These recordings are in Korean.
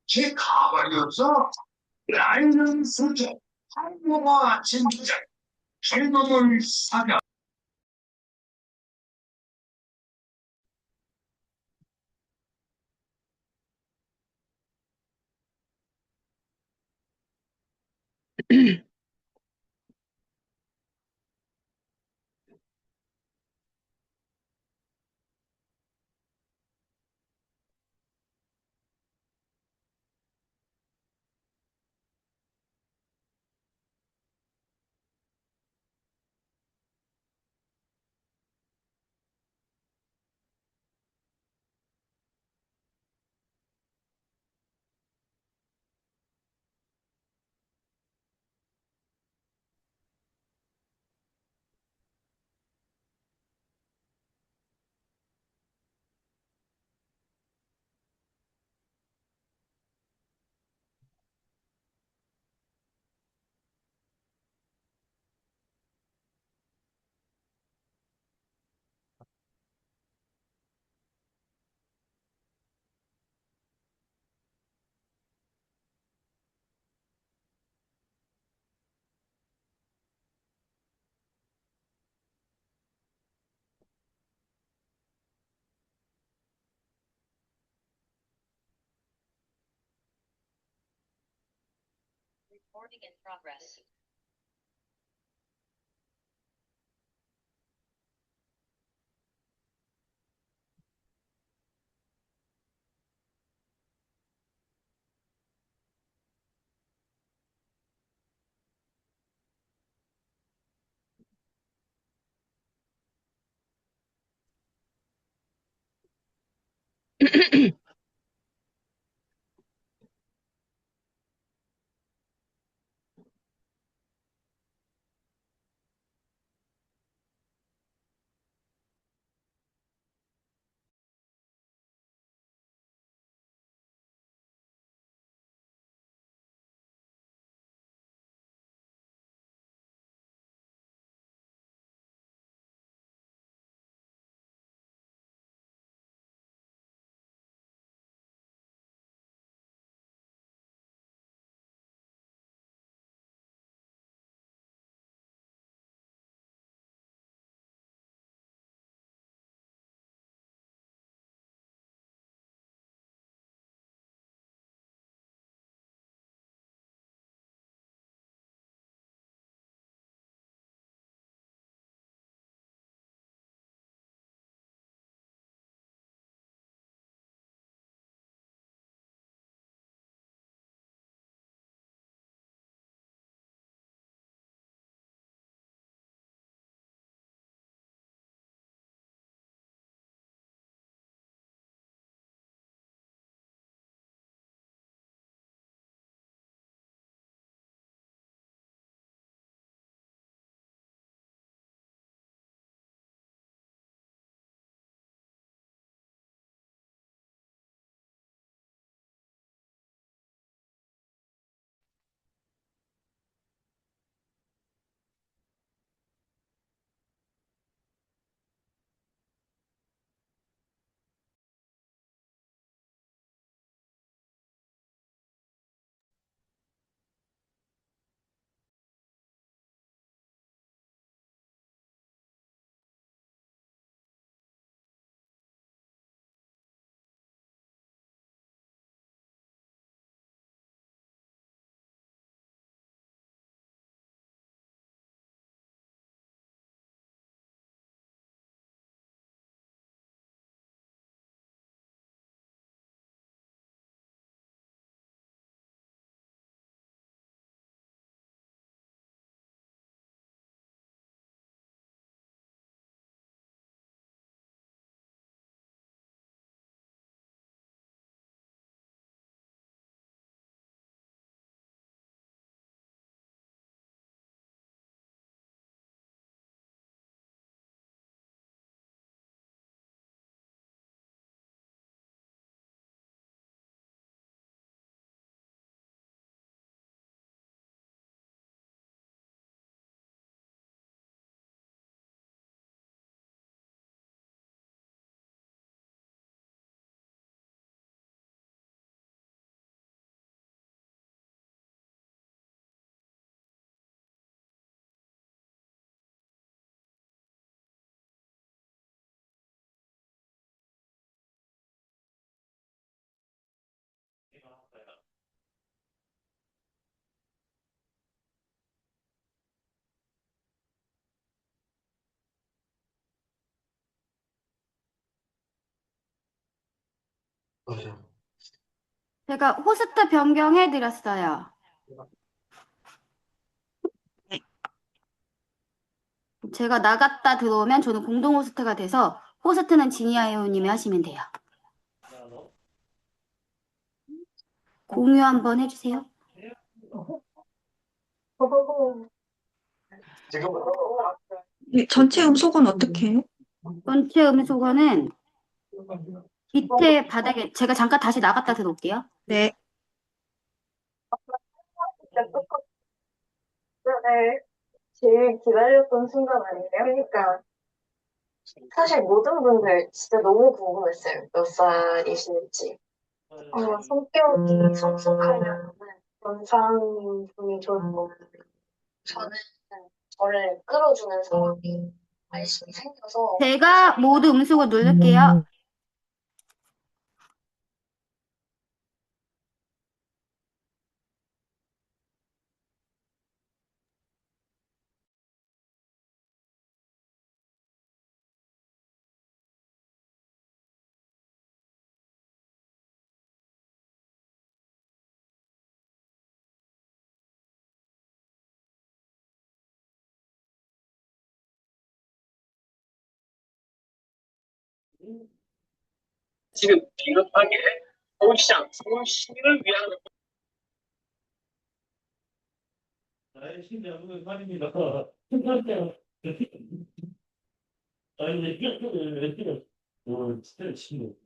제 가발이어서 라이는 수저, 한국어 진짜 젊음을 사며 Recording in progress. 제가 호스트 변경해 드렸어요. 제가 나갔다 들어오면 저는 공동 호스트가 돼서 호스트는 지니아 회원님이 하시면 돼요. 공유 한번 해주세요. 전체 음소거는 어떻게 해요? 전체 음소거는 밑에 바닥에 제가 잠깐 다시 나갔다 들어올게요. 네. 네, 제일 기다렸던 순간 아니에요? 그러니까 사실 모든 분들 진짜 너무 궁금했어요. 몇 살이실지. 성격이 성숙하면 연상분이 좋을 거고 저는 저를 끌어주는 사람이 관심이 생겨서 제가 모두 음소거 누를게요. 지금 비겁하게 서울시장 서울시민을 위한 나의 신장은 말입니다. 생각해요. 아니, 진짜 친구.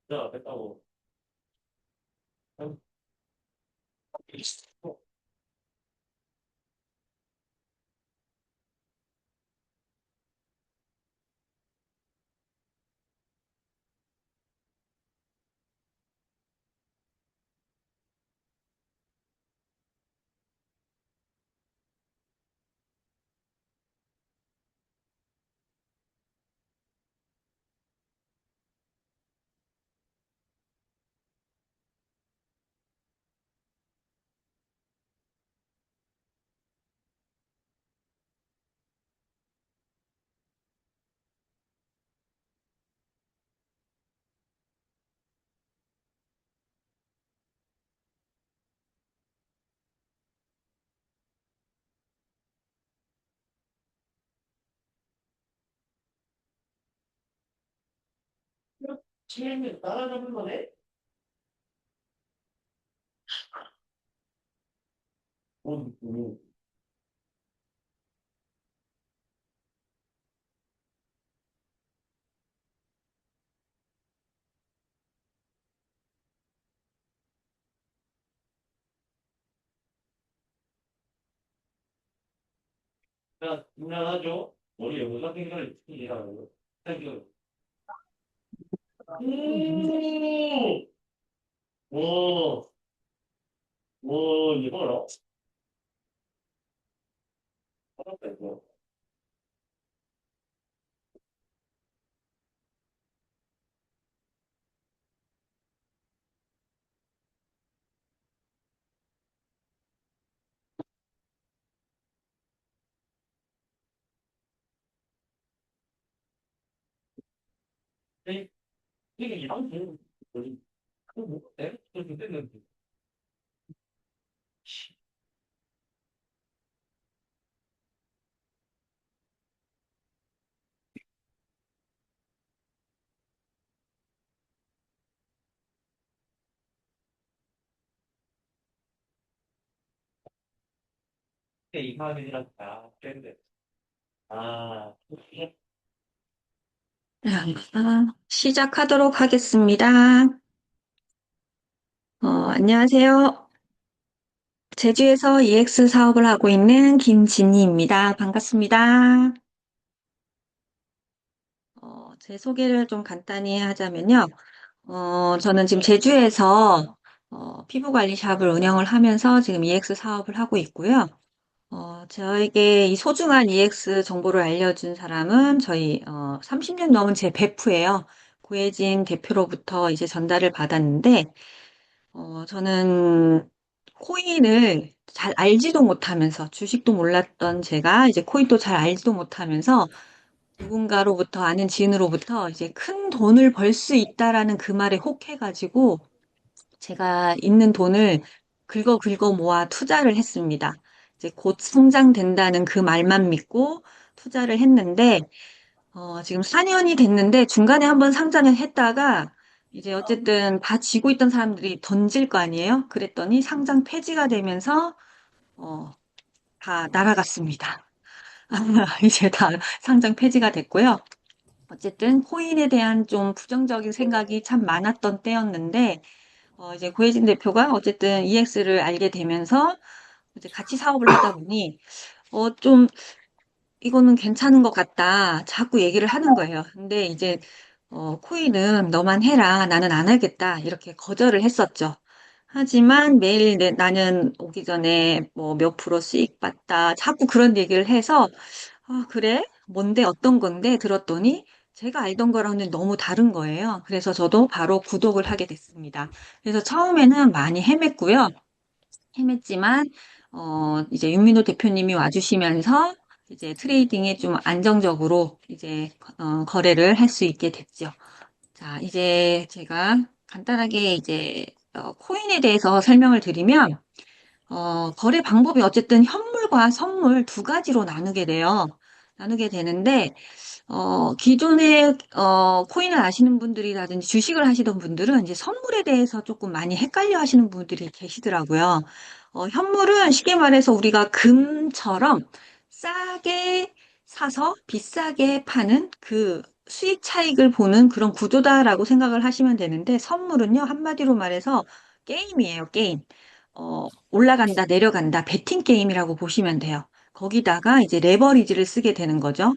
자, 됐다고. 치매를 따라잡는 거네? 자, 인정하죠? 우리 여기서 생각을 이해하고. 생각. 오, 오, 이거라. 알았다, 이거. 이게 이상해. 우리, 내가 그렇게 됐는데. 이상하게라서 다 됐는데. 아, 시작하도록 하겠습니다. 안녕하세요. 제주에서 EX 사업을 하고 있는 김진희입니다. 반갑습니다. 제 소개를 좀 간단히 하자면요. 저는 지금 제주에서 피부 관리 샵을 운영을 하면서 지금 EX 사업을 하고 있고요. 저에게 이 소중한 EX 정보를 알려준 사람은 저희 30년 넘은 제 베프예요. 고혜진 대표로부터 이제 전달을 받았는데, 저는 코인을 잘 알지도 못하면서, 주식도 몰랐던 제가 이제 코인도 잘 알지도 못하면서 누군가로부터, 아는 지인으로부터 이제 큰 돈을 벌 수 있다라는 그 말에 혹해가지고 제가 있는 돈을 긁어 모아 투자를 했습니다. 이제 곧 성장된다는 그 말만 믿고 투자를 했는데, 지금 4년이 됐는데 중간에 한번 상장을 했다가 이제 어쨌든 다 지고 있던 사람들이 던질 거 아니에요? 그랬더니 상장 폐지가 되면서, 어, 다 날아갔습니다. 이제 다 상장 폐지가 됐고요. 어쨌든 코인에 대한 좀 부정적인 생각이 참 많았던 때였는데, 이제 고혜진 대표가 어쨌든 EX를 알게 되면서 이제 같이 사업을 하다 보니, 좀 이거는 괜찮은 것 같다. 자꾸 얘기를 하는 거예요. 근데 이제, 코인은 너만 해라. 나는 안 하겠다. 이렇게 거절을 했었죠. 하지만 매일 나는 오기 전에 뭐 몇 프로 수익 봤다. 자꾸 그런 얘기를 해서, 아, 그래? 뭔데? 어떤 건데? 들었더니 제가 알던 거랑은 너무 다른 거예요. 그래서 저도 바로 구독을 하게 됐습니다. 그래서 처음에는 많이 헤맸고요. 헤맸지만, 이제 윤민호 대표님이 와주시면서 이제 트레이딩에 좀 안정적으로 이제, 거래를 할 수 있게 됐죠. 자, 이제 제가 간단하게 이제, 코인에 대해서 설명을 드리면, 거래 방법이 어쨌든 현물과 선물 두 가지로 나누게 돼요. 나누게 되는데, 기존에, 코인을 아시는 분들이라든지 주식을 하시던 분들은 이제 선물에 대해서 조금 많이 헷갈려 하시는 분들이 계시더라고요. 현물은 쉽게 말해서 우리가 금처럼 싸게 사서 비싸게 파는 그 수익 차익을 보는 그런 구조다라고 생각을 하시면 되는데, 선물은요, 한마디로 말해서 게임이에요, 게임. 올라간다, 내려간다, 베팅 게임이라고 보시면 돼요. 거기다가 이제 레버리지를 쓰게 되는 거죠.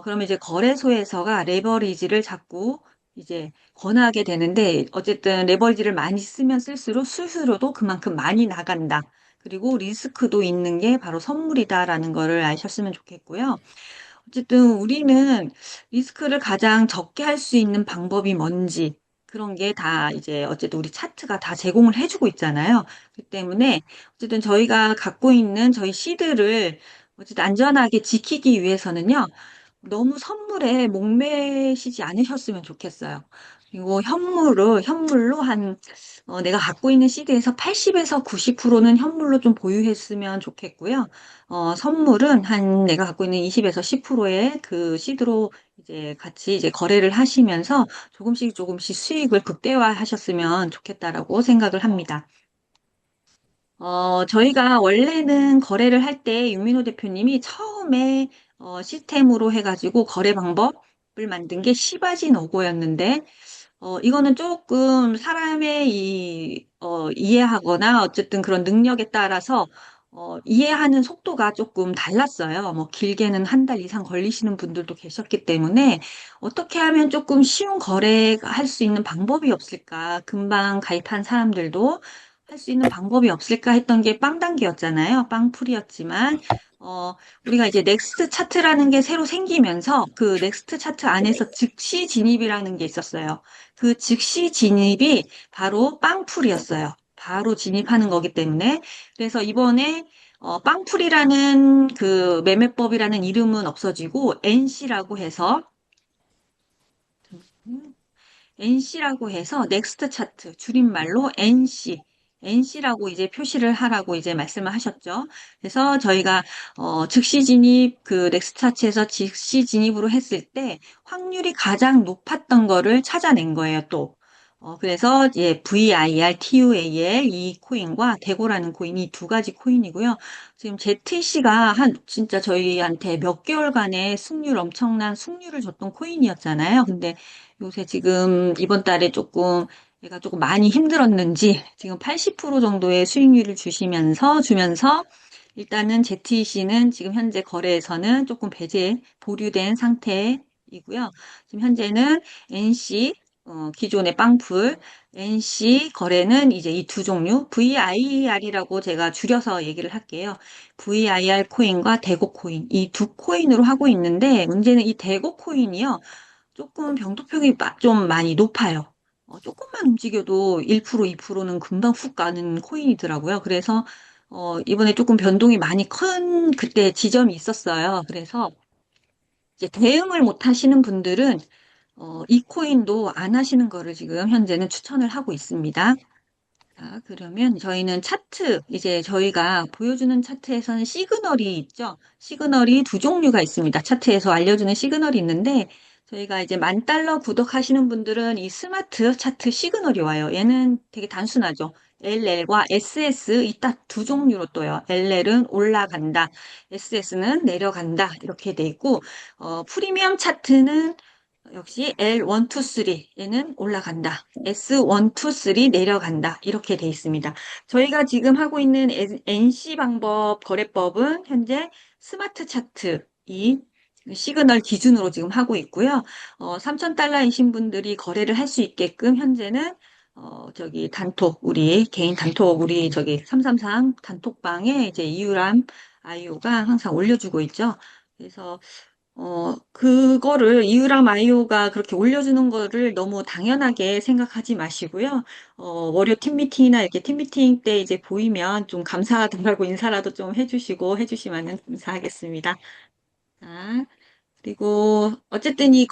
그러면 이제 거래소에서가 레버리지를 자꾸 이제 권하게 되는데, 어쨌든 레버리지를 많이 쓰면 쓸수록 수수료도 그만큼 많이 나간다. 그리고 리스크도 있는 게 바로 선물이다라는 거를 아셨으면 좋겠고요. 어쨌든 우리는 리스크를 가장 적게 할 수 있는 방법이 뭔지 그런 게 다 이제 어쨌든 우리 차트가 다 제공을 해주고 있잖아요. 그 때문에 어쨌든 저희가 갖고 있는 저희 시드를 어쨌든 안전하게 지키기 위해서는요. 너무 선물에 목매시지 않으셨으면 좋겠어요. 그리고 현물로 내가 갖고 있는 시드에서 80에서 90%는 현물로 좀 보유했으면 좋겠고요. 선물은 내가 갖고 있는 20에서 10%의 그 시드로 이제 같이 이제 거래를 하시면서 조금씩 수익을 극대화하셨으면 좋겠다라고 생각을 합니다. 저희가 원래는 거래를 할 때 윤민호 대표님이 처음에 시스템으로 해가지고 거래 방법을 만든 게 시바진 오고였는데, 이거는 조금 사람의 이해하거나 어쨌든 그런 능력에 따라서 이해하는 속도가 조금 달랐어요. 뭐 길게는 한 달 이상 걸리시는 분들도 계셨기 때문에 어떻게 하면 조금 쉬운 거래가 할 수 있는 방법이 없을까? 금방 가입한 사람들도 할 수 있는 방법이 없을까 했던 게 빵 단계였잖아요. 빵풀이었지만, 우리가 이제 넥스트 차트라는 게 새로 생기면서 그 넥스트 차트 안에서 즉시 진입이라는 게 있었어요. 그 즉시 진입이 바로 빵풀이었어요. 바로 진입하는 거기 때문에. 그래서 이번에 빵풀이라는 그 매매법이라는 이름은 없어지고 NC라고 해서 넥스트 차트 줄임말로 NC라고 이제 표시를 하라고 이제 말씀을 하셨죠. 그래서 저희가 즉시 진입 그 넥스트 차트에서 즉시 진입으로 했을 때 확률이 가장 높았던 거를 찾아낸 거예요, 또. 그래서 이제 VIR, TUAL 이 코인과 대고라는 코인이 두 가지 코인이고요. 지금 ZTC가 진짜 저희한테 몇 개월간의 엄청난 승률을 줬던 코인이었잖아요. 근데 요새 지금 이번 달에 얘가 조금 많이 힘들었는지 지금 80% 정도의 수익률을 주면서 일단은 ZTC는 지금 현재 거래에서는 조금 보류된 상태이고요. 지금 현재는 NC, 기존의 빵풀, NC 거래는 이제 이 두 종류, VIR이라고 제가 줄여서 얘기를 할게요. VIR 코인과 대고 코인, 이 두 코인으로 하고 있는데, 문제는 이 대고 코인이요. 조금 병토평이 좀 많이 높아요. 조금만 움직여도 1%, 2%는 금방 훅 가는 코인이더라고요. 그래서 이번에 조금 변동이 많이 큰 그때 지점이 있었어요. 그래서 이제 대응을 못 하시는 분들은 이 코인도 안 하시는 거를 지금 현재는 추천을 하고 있습니다. 자, 그러면 저희는 차트, 이제 저희가 보여주는 차트에서는 시그널이 있죠. 시그널이 두 종류가 있습니다. 차트에서 알려주는 시그널이 있는데, 저희가 이제 10,000달러 구독하시는 분들은 이 스마트 차트 시그널이 와요. 얘는 되게 단순하죠. LL과 SS 이 딱 두 종류로 떠요. LL은 올라간다, SS는 내려간다 이렇게 돼 있고, 프리미엄 차트는 역시 L1, 2, 3 얘는 올라간다. S1, 2, 3 내려간다. 이렇게 돼 있습니다. 저희가 지금 하고 있는 NC 방법 거래법은 현재 스마트 차트 이 시그널 기준으로 지금 하고 있고요. 3,000달러이신 분들이 거래를 할 수 있게끔 현재는 저기 단톡 우리 개인 단톡 우리 저기 333 단톡방에 이제 이유람 아이오가 항상 올려주고 있죠. 그래서 그거를 이유람 아이오가 그렇게 올려주는 거를 너무 당연하게 생각하지 마시고요. 월요 팀미팅이나 이렇게 팀미팅 때 이제 보이면 좀 감사하다고 인사라도 좀 해주시면 감사하겠습니다. 자, 그리고 어쨌든 이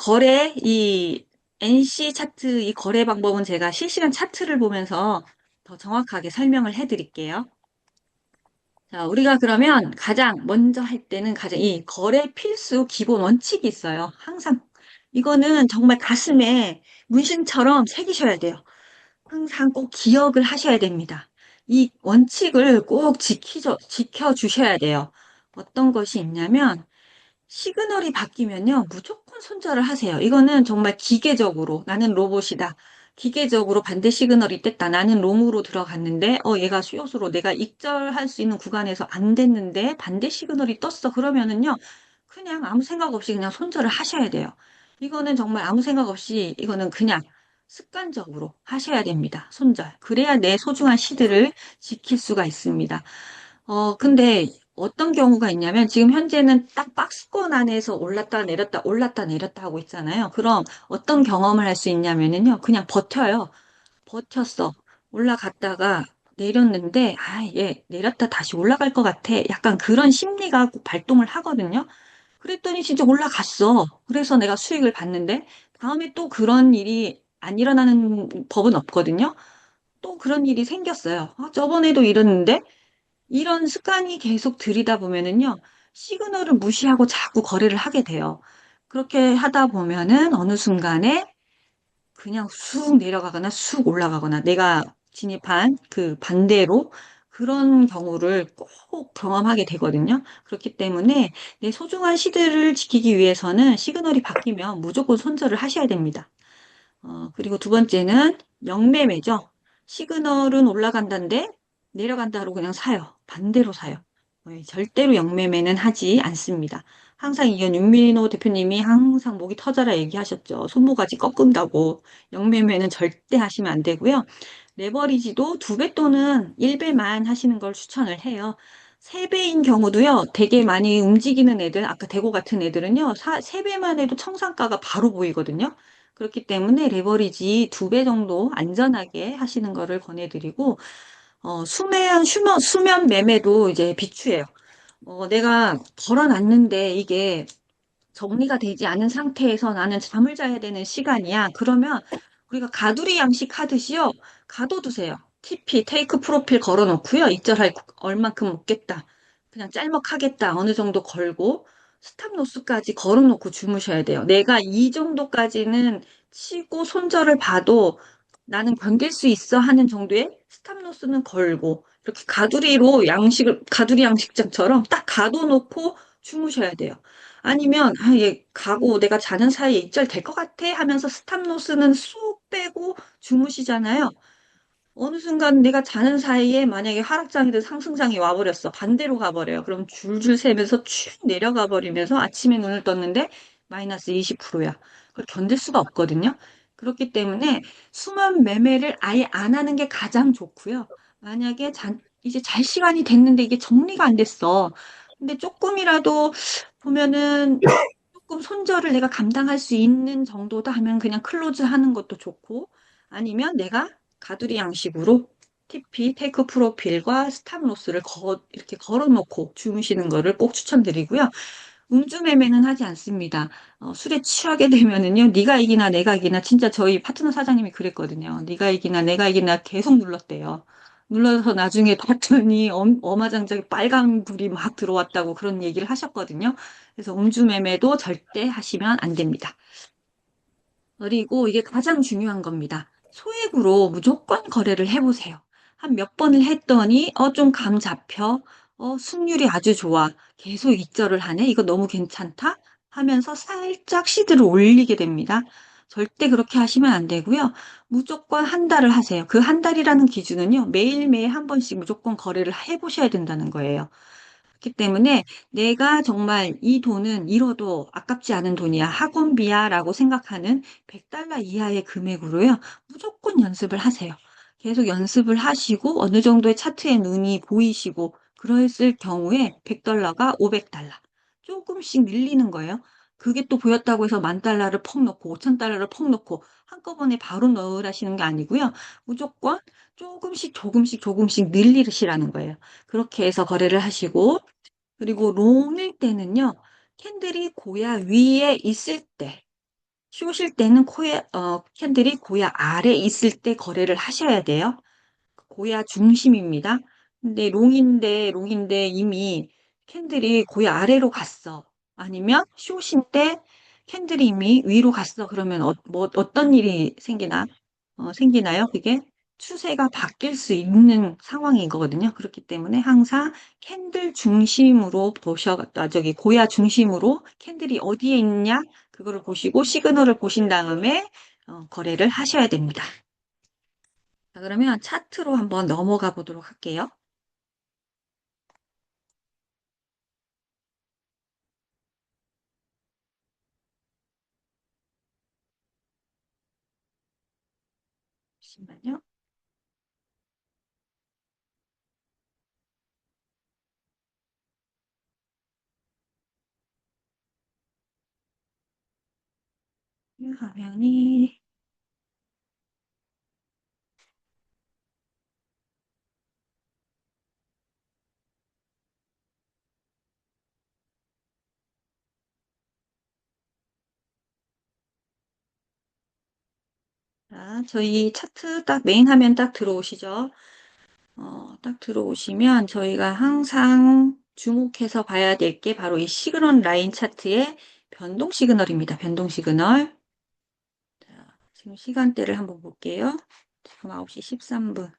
NC 차트 이 거래 방법은 제가 실시간 차트를 보면서 더 정확하게 설명을 해드릴게요. 자, 우리가 그러면 가장 먼저 할 때는 가장 이 거래 필수 기본 원칙이 있어요. 항상. 이거는 정말 가슴에 문신처럼 새기셔야 돼요. 항상 꼭 기억을 하셔야 됩니다. 이 원칙을 꼭 지켜주셔야 돼요. 어떤 것이 있냐면, 시그널이 바뀌면요, 무조건 손절을 하세요. 이거는 정말 기계적으로, 나는 로봇이다. 기계적으로 반대 시그널이 뗐다. 나는 롱으로 들어갔는데, 얘가 숏으로 내가 익절할 수 있는 구간에서 안 됐는데, 반대 시그널이 떴어. 그러면은요, 그냥 아무 생각 없이 그냥 손절을 하셔야 돼요. 이거는 정말 아무 생각 없이, 이거는 그냥 습관적으로 하셔야 됩니다. 손절. 그래야 내 소중한 시드를 지킬 수가 있습니다. 근데 어떤 경우가 있냐면 지금 현재는 딱 박스권 안에서 올랐다 내렸다 올랐다 내렸다 하고 있잖아요. 그럼 어떤 경험을 할 수 있냐면은요. 그냥 버텨요. 버텼어. 올라갔다가 내렸는데 얘 내렸다 다시 올라갈 것 같아. 약간 그런 심리가 꼭 발동을 하거든요. 그랬더니 진짜 올라갔어. 그래서 내가 수익을 봤는데 다음에 또 그런 일이 안 일어나는 법은 없거든요. 또 그런 일이 생겼어요. 저번에도 이랬는데 이런 습관이 계속 들이다 보면은요, 시그널을 무시하고 자꾸 거래를 하게 돼요. 그렇게 하다 보면은 어느 순간에 그냥 쑥 내려가거나 쑥 올라가거나 내가 진입한 그 반대로 그런 경우를 꼭 경험하게 되거든요. 그렇기 때문에 내 소중한 시드를 지키기 위해서는 시그널이 바뀌면 무조건 손절을 하셔야 됩니다. 그리고 두 번째는 영매매죠. 시그널은 올라간다는데 내려간다고 그냥 사요. 반대로 사요. 절대로 영매매는 하지 않습니다. 항상 이건 윤민호 대표님이 항상 목이 터져라 얘기하셨죠. 손모가지 꺾은다고. 영매매는 절대 하시면 안 되고요. 레버리지도 2배 또는 1배만 하시는 걸 추천을 해요. 3배인 경우도요, 되게 많이 움직이는 애들, 아까 대고 같은 애들은요, 3배만 해도 청산가가 바로 보이거든요. 그렇기 때문에 레버리지 2배 정도 안전하게 하시는 거를 권해드리고, 수면 매매도 이제 비추해요. 내가 걸어놨는데 이게 정리가 되지 않은 상태에서 나는 잠을 자야 되는 시간이야. 그러면 우리가 가두리 양식 하듯이요. 가둬두세요. TP, 테이크 프로필 걸어놓고요. 익절할 얼만큼 먹겠다. 그냥 짤먹하겠다. 어느 정도 걸고 스탑로스까지 걸어놓고 주무셔야 돼요. 내가 이 정도까지는 치고 손절을 봐도 나는 견딜 수 있어 하는 정도의 스탑로스는 걸고 이렇게 가두리 양식장처럼 딱 가둬놓고 주무셔야 돼요. 아니면 얘 가고 내가 자는 사이에 입절 될 것 같아 하면서 스탑로스는 쏙 빼고 주무시잖아요. 어느 순간 내가 자는 사이에 만약에 하락장이든 상승장이 와버렸어. 반대로 가버려요. 그럼 줄줄 세면서 쭉 내려가 버리면서 아침에 눈을 떴는데 마이너스 20%야. 그걸 견딜 수가 없거든요. 그렇기 때문에 수면 매매를 아예 안 하는 게 가장 좋고요. 만약에 이제 잘 시간이 됐는데 이게 정리가 안 됐어. 근데 조금이라도 보면은 조금 손절을 내가 감당할 수 있는 정도다 하면 그냥 클로즈 하는 것도 좋고, 아니면 내가 가두리 양식으로 TP, 테이크 프로필과 스탑로스를 이렇게 걸어놓고 주무시는 거를 꼭 추천드리고요. 음주 매매는 하지 않습니다. 술에 취하게 되면은요, 네가 이기나 내가 이기나, 진짜 저희 파트너 사장님이 그랬거든요. 네가 이기나 내가 이기나 계속 눌렀대요. 눌러서 나중에 봤더니 어마장장에 빨간 불이 막 들어왔다고 그런 얘기를 하셨거든요. 그래서 음주 매매도 절대 하시면 안 됩니다. 그리고 이게 가장 중요한 겁니다. 소액으로 무조건 거래를 해보세요. 한 몇 번을 했더니, 좀 감 잡혀. 승률이 아주 좋아. 계속 익절을 하네. 이거 너무 괜찮다. 하면서 살짝 시드를 올리게 됩니다. 절대 그렇게 하시면 안 되고요. 무조건 한 달을 하세요. 그 한 달이라는 기준은요, 매일매일 한 번씩 무조건 거래를 해보셔야 된다는 거예요. 그렇기 때문에 내가 정말 이 돈은 잃어도 아깝지 않은 돈이야. 학원비야 라고 생각하는 100달러 이하의 금액으로요. 무조건 연습을 하세요. 계속 연습을 하시고 어느 정도의 차트에 눈이 보이시고 그랬을 경우에 100달러가 500달러. 조금씩 밀리는 거예요. 그게 또 보였다고 해서 10,000달러를 퍽 넣고 5,000달러를 퍽 넣고 한꺼번에 바로 넣으라시는 게 아니고요. 무조건 조금씩 늘리시라는 거예요. 그렇게 해서 거래를 하시고, 그리고 롱일 때는요, 캔들이 고야 위에 있을 때, 숏일 때는 캔들이 고야 아래 있을 때 거래를 하셔야 돼요. 고야 중심입니다. 근데 롱인데 이미 캔들이 고야 아래로 갔어. 아니면 숏인데 캔들이 이미 위로 갔어. 그러면 어떤 일이 생기나요? 그게 추세가 바뀔 수 있는 상황인 거거든요. 그렇기 때문에 항상 캔들 중심으로 고야 중심으로 캔들이 어디에 있냐? 그거를 보시고 시그널을 보신 다음에 거래를 하셔야 됩니다. 자, 그러면 차트로 한번 넘어가 보도록 할게요. 잠시만요. 이 화면이 자, 저희 차트 딱 메인 화면 딱 들어오시죠? 딱 들어오시면 저희가 항상 주목해서 봐야 될 게 바로 이 시그널 라인 차트의 변동 시그널입니다. 변동 시그널. 자, 지금 시간대를 한번 볼게요. 지금 9시 13분.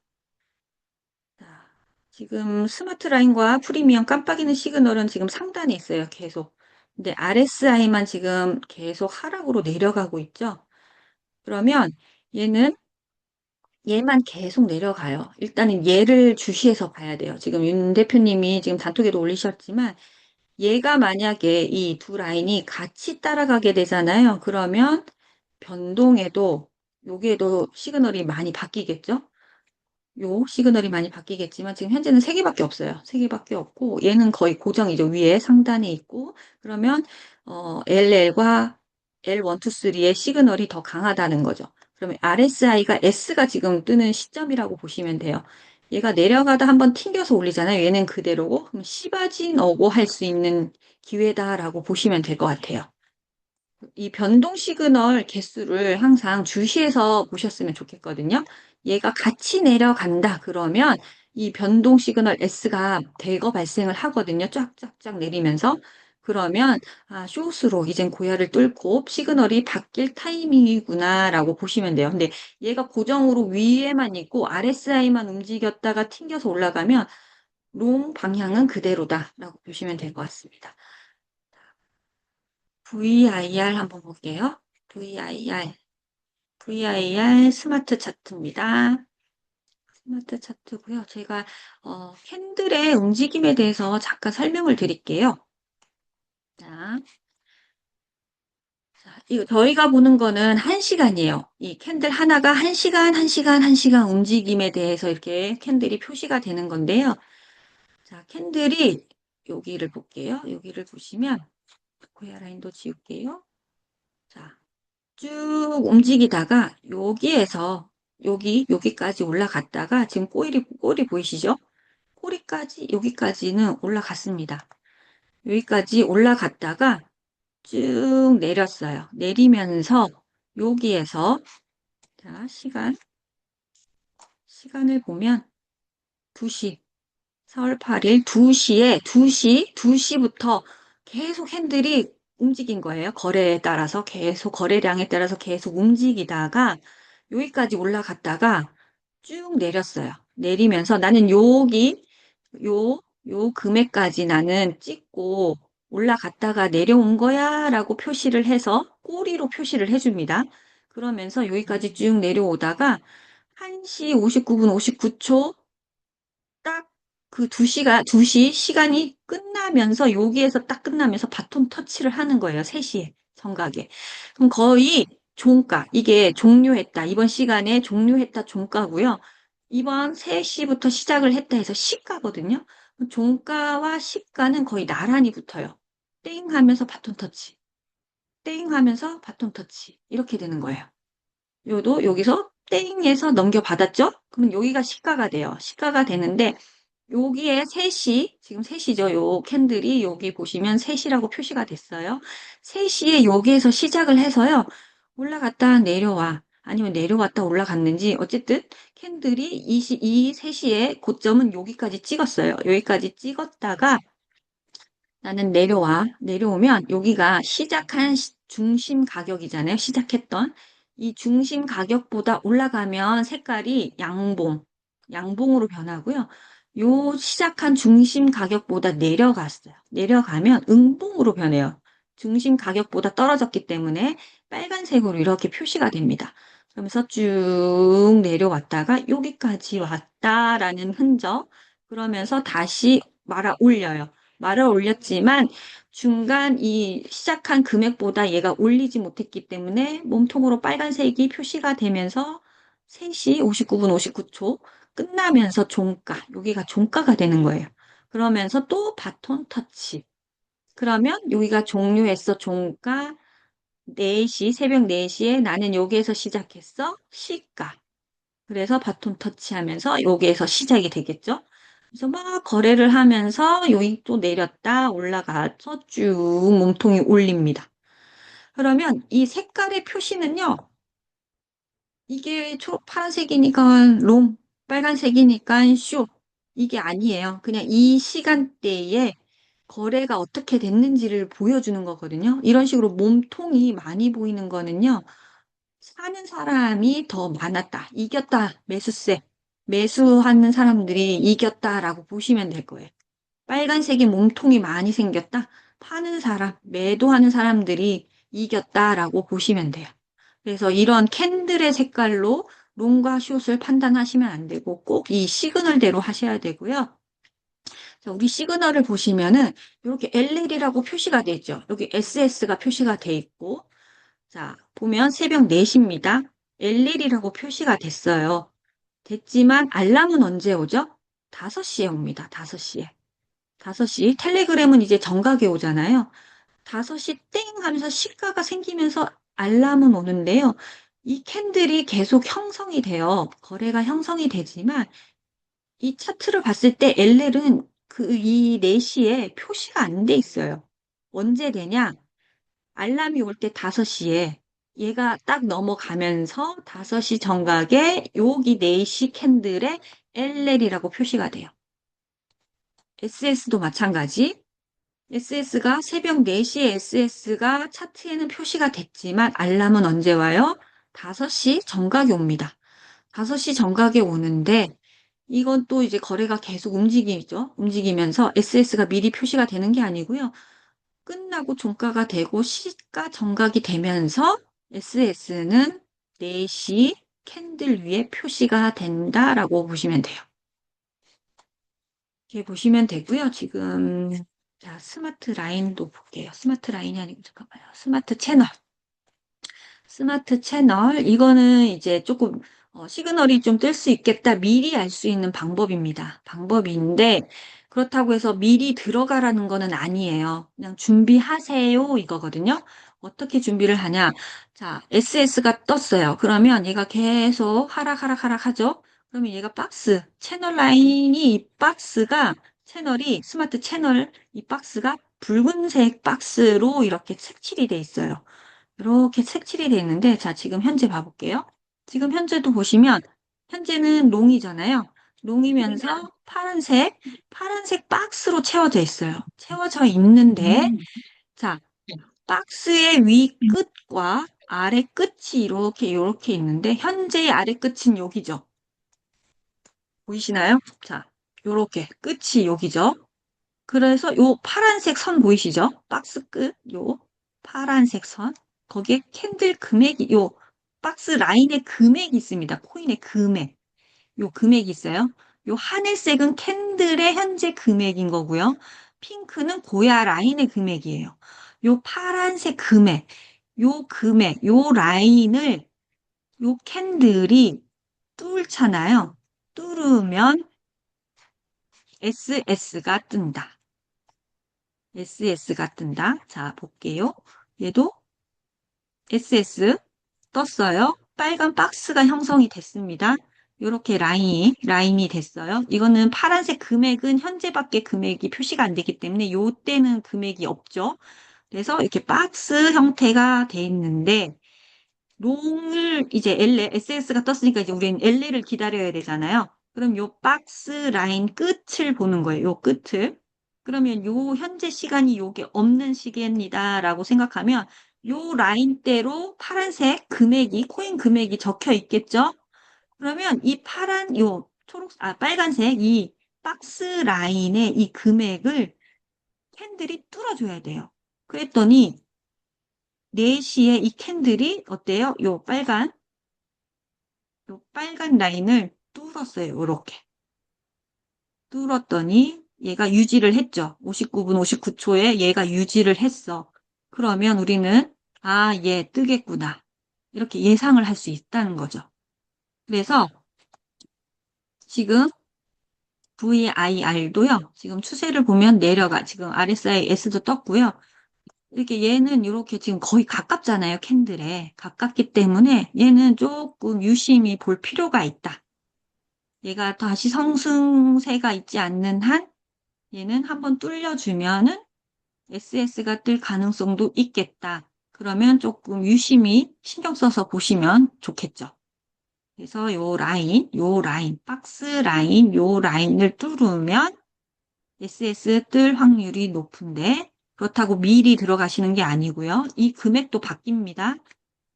자, 지금 스마트 라인과 프리미엄 깜빡이는 시그널은 지금 상단에 있어요. 계속. 근데 RSI만 지금 계속 하락으로 내려가고 있죠. 그러면 얘만 계속 내려가요. 일단은 얘를 주시해서 봐야 돼요. 지금 윤 대표님이 지금 단톡에도 올리셨지만 얘가 만약에 이 두 라인이 같이 따라가게 되잖아요. 그러면 변동에도 여기에도 시그널이 많이 바뀌겠죠? 요 시그널이 많이 바뀌겠지만 지금 현재는 세 개밖에 없어요. 세 개밖에 없고 얘는 거의 고정이죠. 위에 상단에 있고 그러면 LL과 L1, 2, 3의 시그널이 더 강하다는 거죠. 그러면 RSI가 S가 지금 뜨는 시점이라고 보시면 돼요. 얘가 내려가다 한번 튕겨서 올리잖아요. 얘는 그대로고 그럼 시바진 오고 할 수 있는 기회다라고 보시면 될 것 같아요. 이 변동 시그널 개수를 항상 주시해서 보셨으면 좋겠거든요. 얘가 같이 내려간다 그러면 이 변동 시그널 S가 대거 발생을 하거든요. 쫙쫙쫙 내리면서. 그러면 숏으로 이젠 고야를 뚫고 시그널이 바뀔 타이밍이구나 라고 보시면 돼요. 근데 얘가 고정으로 위에만 있고 RSI만 움직였다가 튕겨서 올라가면 롱 방향은 그대로다 라고 보시면 될 것 같습니다. VIR 한번 볼게요. VIR 스마트 차트입니다. 스마트 차트고요. 제가 캔들의 움직임에 대해서 잠깐 설명을 드릴게요. 자, 이거 저희가 보는 거는 1시간이에요. 이 캔들 하나가 1시간 움직임에 대해서 이렇게 캔들이 표시가 되는 건데요. 자, 캔들이 여기를 볼게요. 여기를 보시면 고야 라인도 지울게요. 자, 쭉 움직이다가 여기에서 여기까지 올라갔다가 지금 꼬리 보이시죠? 꼬리까지 여기까지는 올라갔습니다. 여기까지 올라갔다가 쭉 내렸어요. 내리면서 여기에서 자, 시간을 보면 2시 4월 8일 2시부터 계속 핸들이 움직인 거예요. 거래량에 따라서 계속 움직이다가 여기까지 올라갔다가 쭉 내렸어요. 내리면서 나는 요 금액까지 나는 찍고 올라갔다가 내려온 거야 라고 표시를 해서 꼬리로 표시를 해줍니다. 그러면서 여기까지 쭉 내려오다가 1시 59분 59초 딱 그 2시 시간이 끝나면서 여기에서 딱 끝나면서 바톤 터치를 하는 거예요. 3시에 정각에. 그럼 거의 종가 이게 종료했다. 이번 시간에 종료했다 종가고요. 이번 3시부터 시작을 했다 해서 시가거든요. 종가와 시가는 거의 나란히 붙어요. 땡 하면서 바톤 터치. 땡 하면서 바톤 터치. 이렇게 되는 거예요. 요도 여기서 땡에서 넘겨받았죠? 그러면 여기가 시가가 돼요. 시가가 되는데 여기에 3시, 지금 3시죠. 요 캔들이 여기 보시면 3시라고 표시가 됐어요. 3시에 여기에서 시작을 해서요. 올라갔다 내려와. 아니면 내려왔다 올라갔는지 어쨌든 캔들이 이 3시에 고점은 여기까지 찍었어요. 여기까지 찍었다가 나는 내려오면 여기가 시작한 중심 가격이잖아요. 시작했던 이 중심 가격보다 올라가면 색깔이 양봉으로 변하고요. 요 시작한 중심 가격보다 내려갔어요. 내려가면 음봉으로 변해요. 중심 가격보다 떨어졌기 때문에 빨간색으로 이렇게 표시가 됩니다. 그러면서 쭉 내려왔다가 여기까지 왔다라는 흔적. 그러면서 다시 말아 올려요. 말아 올렸지만 중간 이 시작한 금액보다 얘가 올리지 못했기 때문에 몸통으로 빨간색이 표시가 되면서 3시 59분 59초 끝나면서 종가, 여기가 종가가 되는 거예요. 그러면서 또 바톤 터치. 그러면 여기가 종료했어, 종가. 4시, 새벽 4시에 나는 여기에서 시작했어, 시가. 그래서 바톤 터치하면서 여기에서 시작이 되겠죠? 그래서 막 거래를 하면서 여기 또 내렸다, 올라가서 쭉 몸통이 올립니다. 그러면 이 색깔의 표시는요, 이게 파란색이니까 롱, 빨간색이니까 숏. 이게 아니에요. 그냥 이 시간대에 거래가 어떻게 됐는지를 보여주는 거거든요. 이런 식으로 몸통이 많이 보이는 거는요. 사는 사람이 더 많았다. 이겼다. 매수세. 매수하는 사람들이 이겼다라고 보시면 될 거예요. 빨간색이 몸통이 많이 생겼다. 파는 사람, 매도하는 사람들이 이겼다라고 보시면 돼요. 그래서 이런 캔들의 색깔로 롱과 숏을 판단하시면 안 되고 꼭 이 시그널대로 하셔야 되고요. 자, 우리 시그널을 보시면은 이렇게 LL이라고 표시가 돼 있죠. 여기 SS가 표시가 돼 있고 자, 보면 새벽 4시입니다. LL이라고 표시가 됐어요. 됐지만 알람은 언제 오죠? 5시에 옵니다. 5시에. 5시. 텔레그램은 이제 정각에 오잖아요. 5시 땡 하면서 시가가 생기면서 알람은 오는데요. 이 캔들이 계속 형성이 돼요. 거래가 형성이 되지만 이 차트를 봤을 때 LL은 이 4시에 표시가 안 돼 있어요. 언제 되냐? 알람이 올 때 5시에 얘가 딱 넘어가면서 5시 정각에 여기 4시 캔들에 LL이라고 표시가 돼요. SS도 마찬가지. SS가 새벽 4시에 SS가 차트에는 표시가 됐지만 알람은 언제 와요? 5시 정각에 옵니다. 5시 정각에 오는데 이건 또 이제 거래가 계속 움직이죠. 움직이면서 SS가 미리 표시가 되는 게 아니고요. 끝나고 종가가 되고 시가 정각이 되면서 SS는 4시 캔들 위에 표시가 된다라고 보시면 돼요. 이렇게 보시면 되고요. 지금 자, 스마트 라인도 볼게요. 스마트 라인이 아니고 잠깐만요. 스마트 채널. 이거는 이제 조금 시그널이 좀 뜰 수 있겠다. 미리 알 수 있는 방법입니다. 방법인데 그렇다고 해서 미리 들어가라는 거는 아니에요. 그냥 준비하세요 이거거든요. 어떻게 준비를 하냐? 자, SS가 떴어요. 그러면 얘가 계속 하락 하죠? 그러면 얘가 채널 라인이 이 박스가, 채널이, 스마트 채널, 이 박스가 붉은색 박스로 이렇게 색칠이 돼 있어요. 이렇게 색칠이 돼 있는데, 자, 지금 현재 봐볼게요. 지금 현재도 보시면, 현재는 롱이잖아요. 롱이면서 파란색 박스로 채워져 있어요. 채워져 있는데, 자, 박스의 위 끝과 아래 끝이 이렇게 있는데, 현재의 아래 끝은 여기죠. 보이시나요? 자, 요렇게 끝이 여기죠. 그래서 요 파란색 선 보이시죠? 박스 끝, 요 파란색 선. 거기에 캔들 금액이, 요 박스 라인에 금액이 있습니다. 코인의 금액. 요 금액이 있어요. 요 하늘색은 캔들의 현재 금액인 거고요. 핑크는 고야 라인의 금액이에요. 요 파란색 금액, 요 라인을 요 캔들이 뚫잖아요. 뚫으면 SS가 뜬다. SS가 뜬다. 자, 볼게요. 얘도 SS 떴어요. 빨간 박스가 형성이 됐습니다. 이렇게 라인이 됐어요. 이거는 파란색 금액은 현재밖에 금액이 표시가 안 되기 때문에 요때는 금액이 없죠. 그래서 이렇게 박스 형태가 돼 있는데 롱을 이제 SS가 떴으니까 이제 우리는 LL을 기다려야 되잖아요. 그럼 요 박스 라인 끝을 보는 거예요. 요 끝을. 그러면 요 현재 시간이 요게 없는 시기입니다라고 생각하면 요 라인대로 파란색 코인 금액이 적혀 있겠죠? 그러면 이 빨간색 이 박스 라인의 이 금액을 캔들이 뚫어줘야 돼요. 그랬더니 4시에 이 캔들이 어때요? 요 빨간 라인을 뚫었어요. 요렇게. 뚫었더니 얘가 유지를 했죠. 59분 59초에 얘가 유지를 했어. 그러면 우리는 얘 뜨겠구나. 이렇게 예상을 할 수 있다는 거죠. 그래서 지금 VIR도요. 지금 추세를 보면 내려가. 지금 RSI S도 떴고요. 이렇게 얘는 이렇게 지금 거의 가깝잖아요. 캔들에. 가깝기 때문에 얘는 조금 유심히 볼 필요가 있다. 얘가 다시 상승세가 있지 않는 한 얘는 한번 뚫려주면은 SS가 뜰 가능성도 있겠다. 그러면 조금 유심히 신경 써서 보시면 좋겠죠. 그래서 요 라인, 박스 라인, 요 라인을 뚫으면 SS 뜰 확률이 높은데 그렇다고 미리 들어가시는 게 아니고요. 이 금액도 바뀝니다.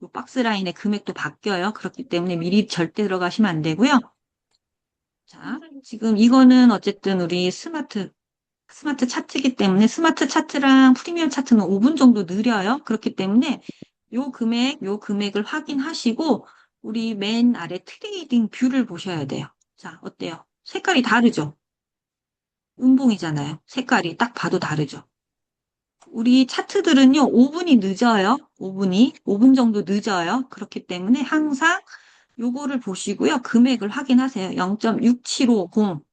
요 박스 라인의 금액도 바뀌어요. 그렇기 때문에 미리 절대 들어가시면 안 되고요. 자, 지금 이거는 어쨌든 우리 스마트 차트이기 때문에 스마트 차트랑 프리미엄 차트는 5분 정도 느려요. 그렇기 때문에 요 금액을 확인하시고 우리 맨 아래 트레이딩 뷰를 보셔야 돼요. 자, 어때요? 색깔이 다르죠? 음봉이잖아요. 색깔이 딱 봐도 다르죠? 우리 차트들은요, 5분이 늦어요. 5분 정도 늦어요. 그렇기 때문에 항상 요거를 보시고요. 금액을 확인하세요. 0.6750.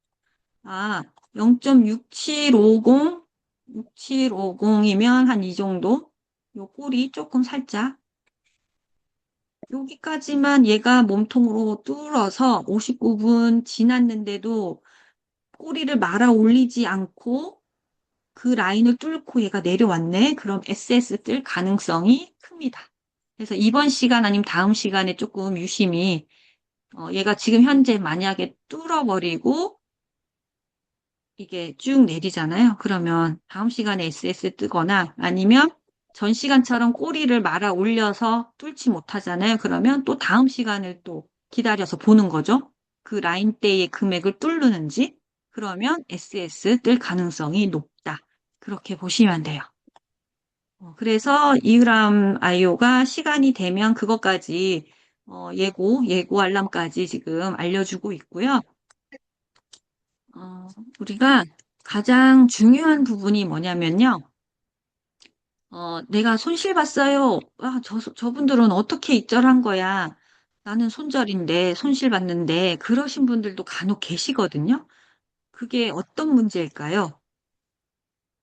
6750이면 한 이 정도? 요 꼬리 조금 살짝. 여기까지만 얘가 몸통으로 뚫어서 59분 지났는데도 꼬리를 말아 올리지 않고 그 라인을 뚫고 얘가 내려왔네. 그럼 SS 뜰 가능성이 큽니다. 그래서 이번 시간 아니면 다음 시간에 조금 유심히 얘가 지금 현재 만약에 뚫어버리고 이게 쭉 내리잖아요. 그러면 다음 시간에 SS 뜨거나 아니면 전 시간처럼 꼬리를 말아 올려서 뚫지 못하잖아요. 그러면 또 다음 시간을 또 기다려서 보는 거죠. 그 라인대의 금액을 뚫는지 그러면 SS 뜰 가능성이 높다. 그렇게 보시면 돼요. 그래서 이유람 IO가 시간이 되면 그것까지 예고 알람까지 지금 알려주고 있고요. 우리가 가장 중요한 부분이 뭐냐면요. 내가 손실 봤어요. 저분들은 어떻게 익절한 거야? 나는 손절인데, 손실 봤는데, 그러신 분들도 간혹 계시거든요. 그게 어떤 문제일까요?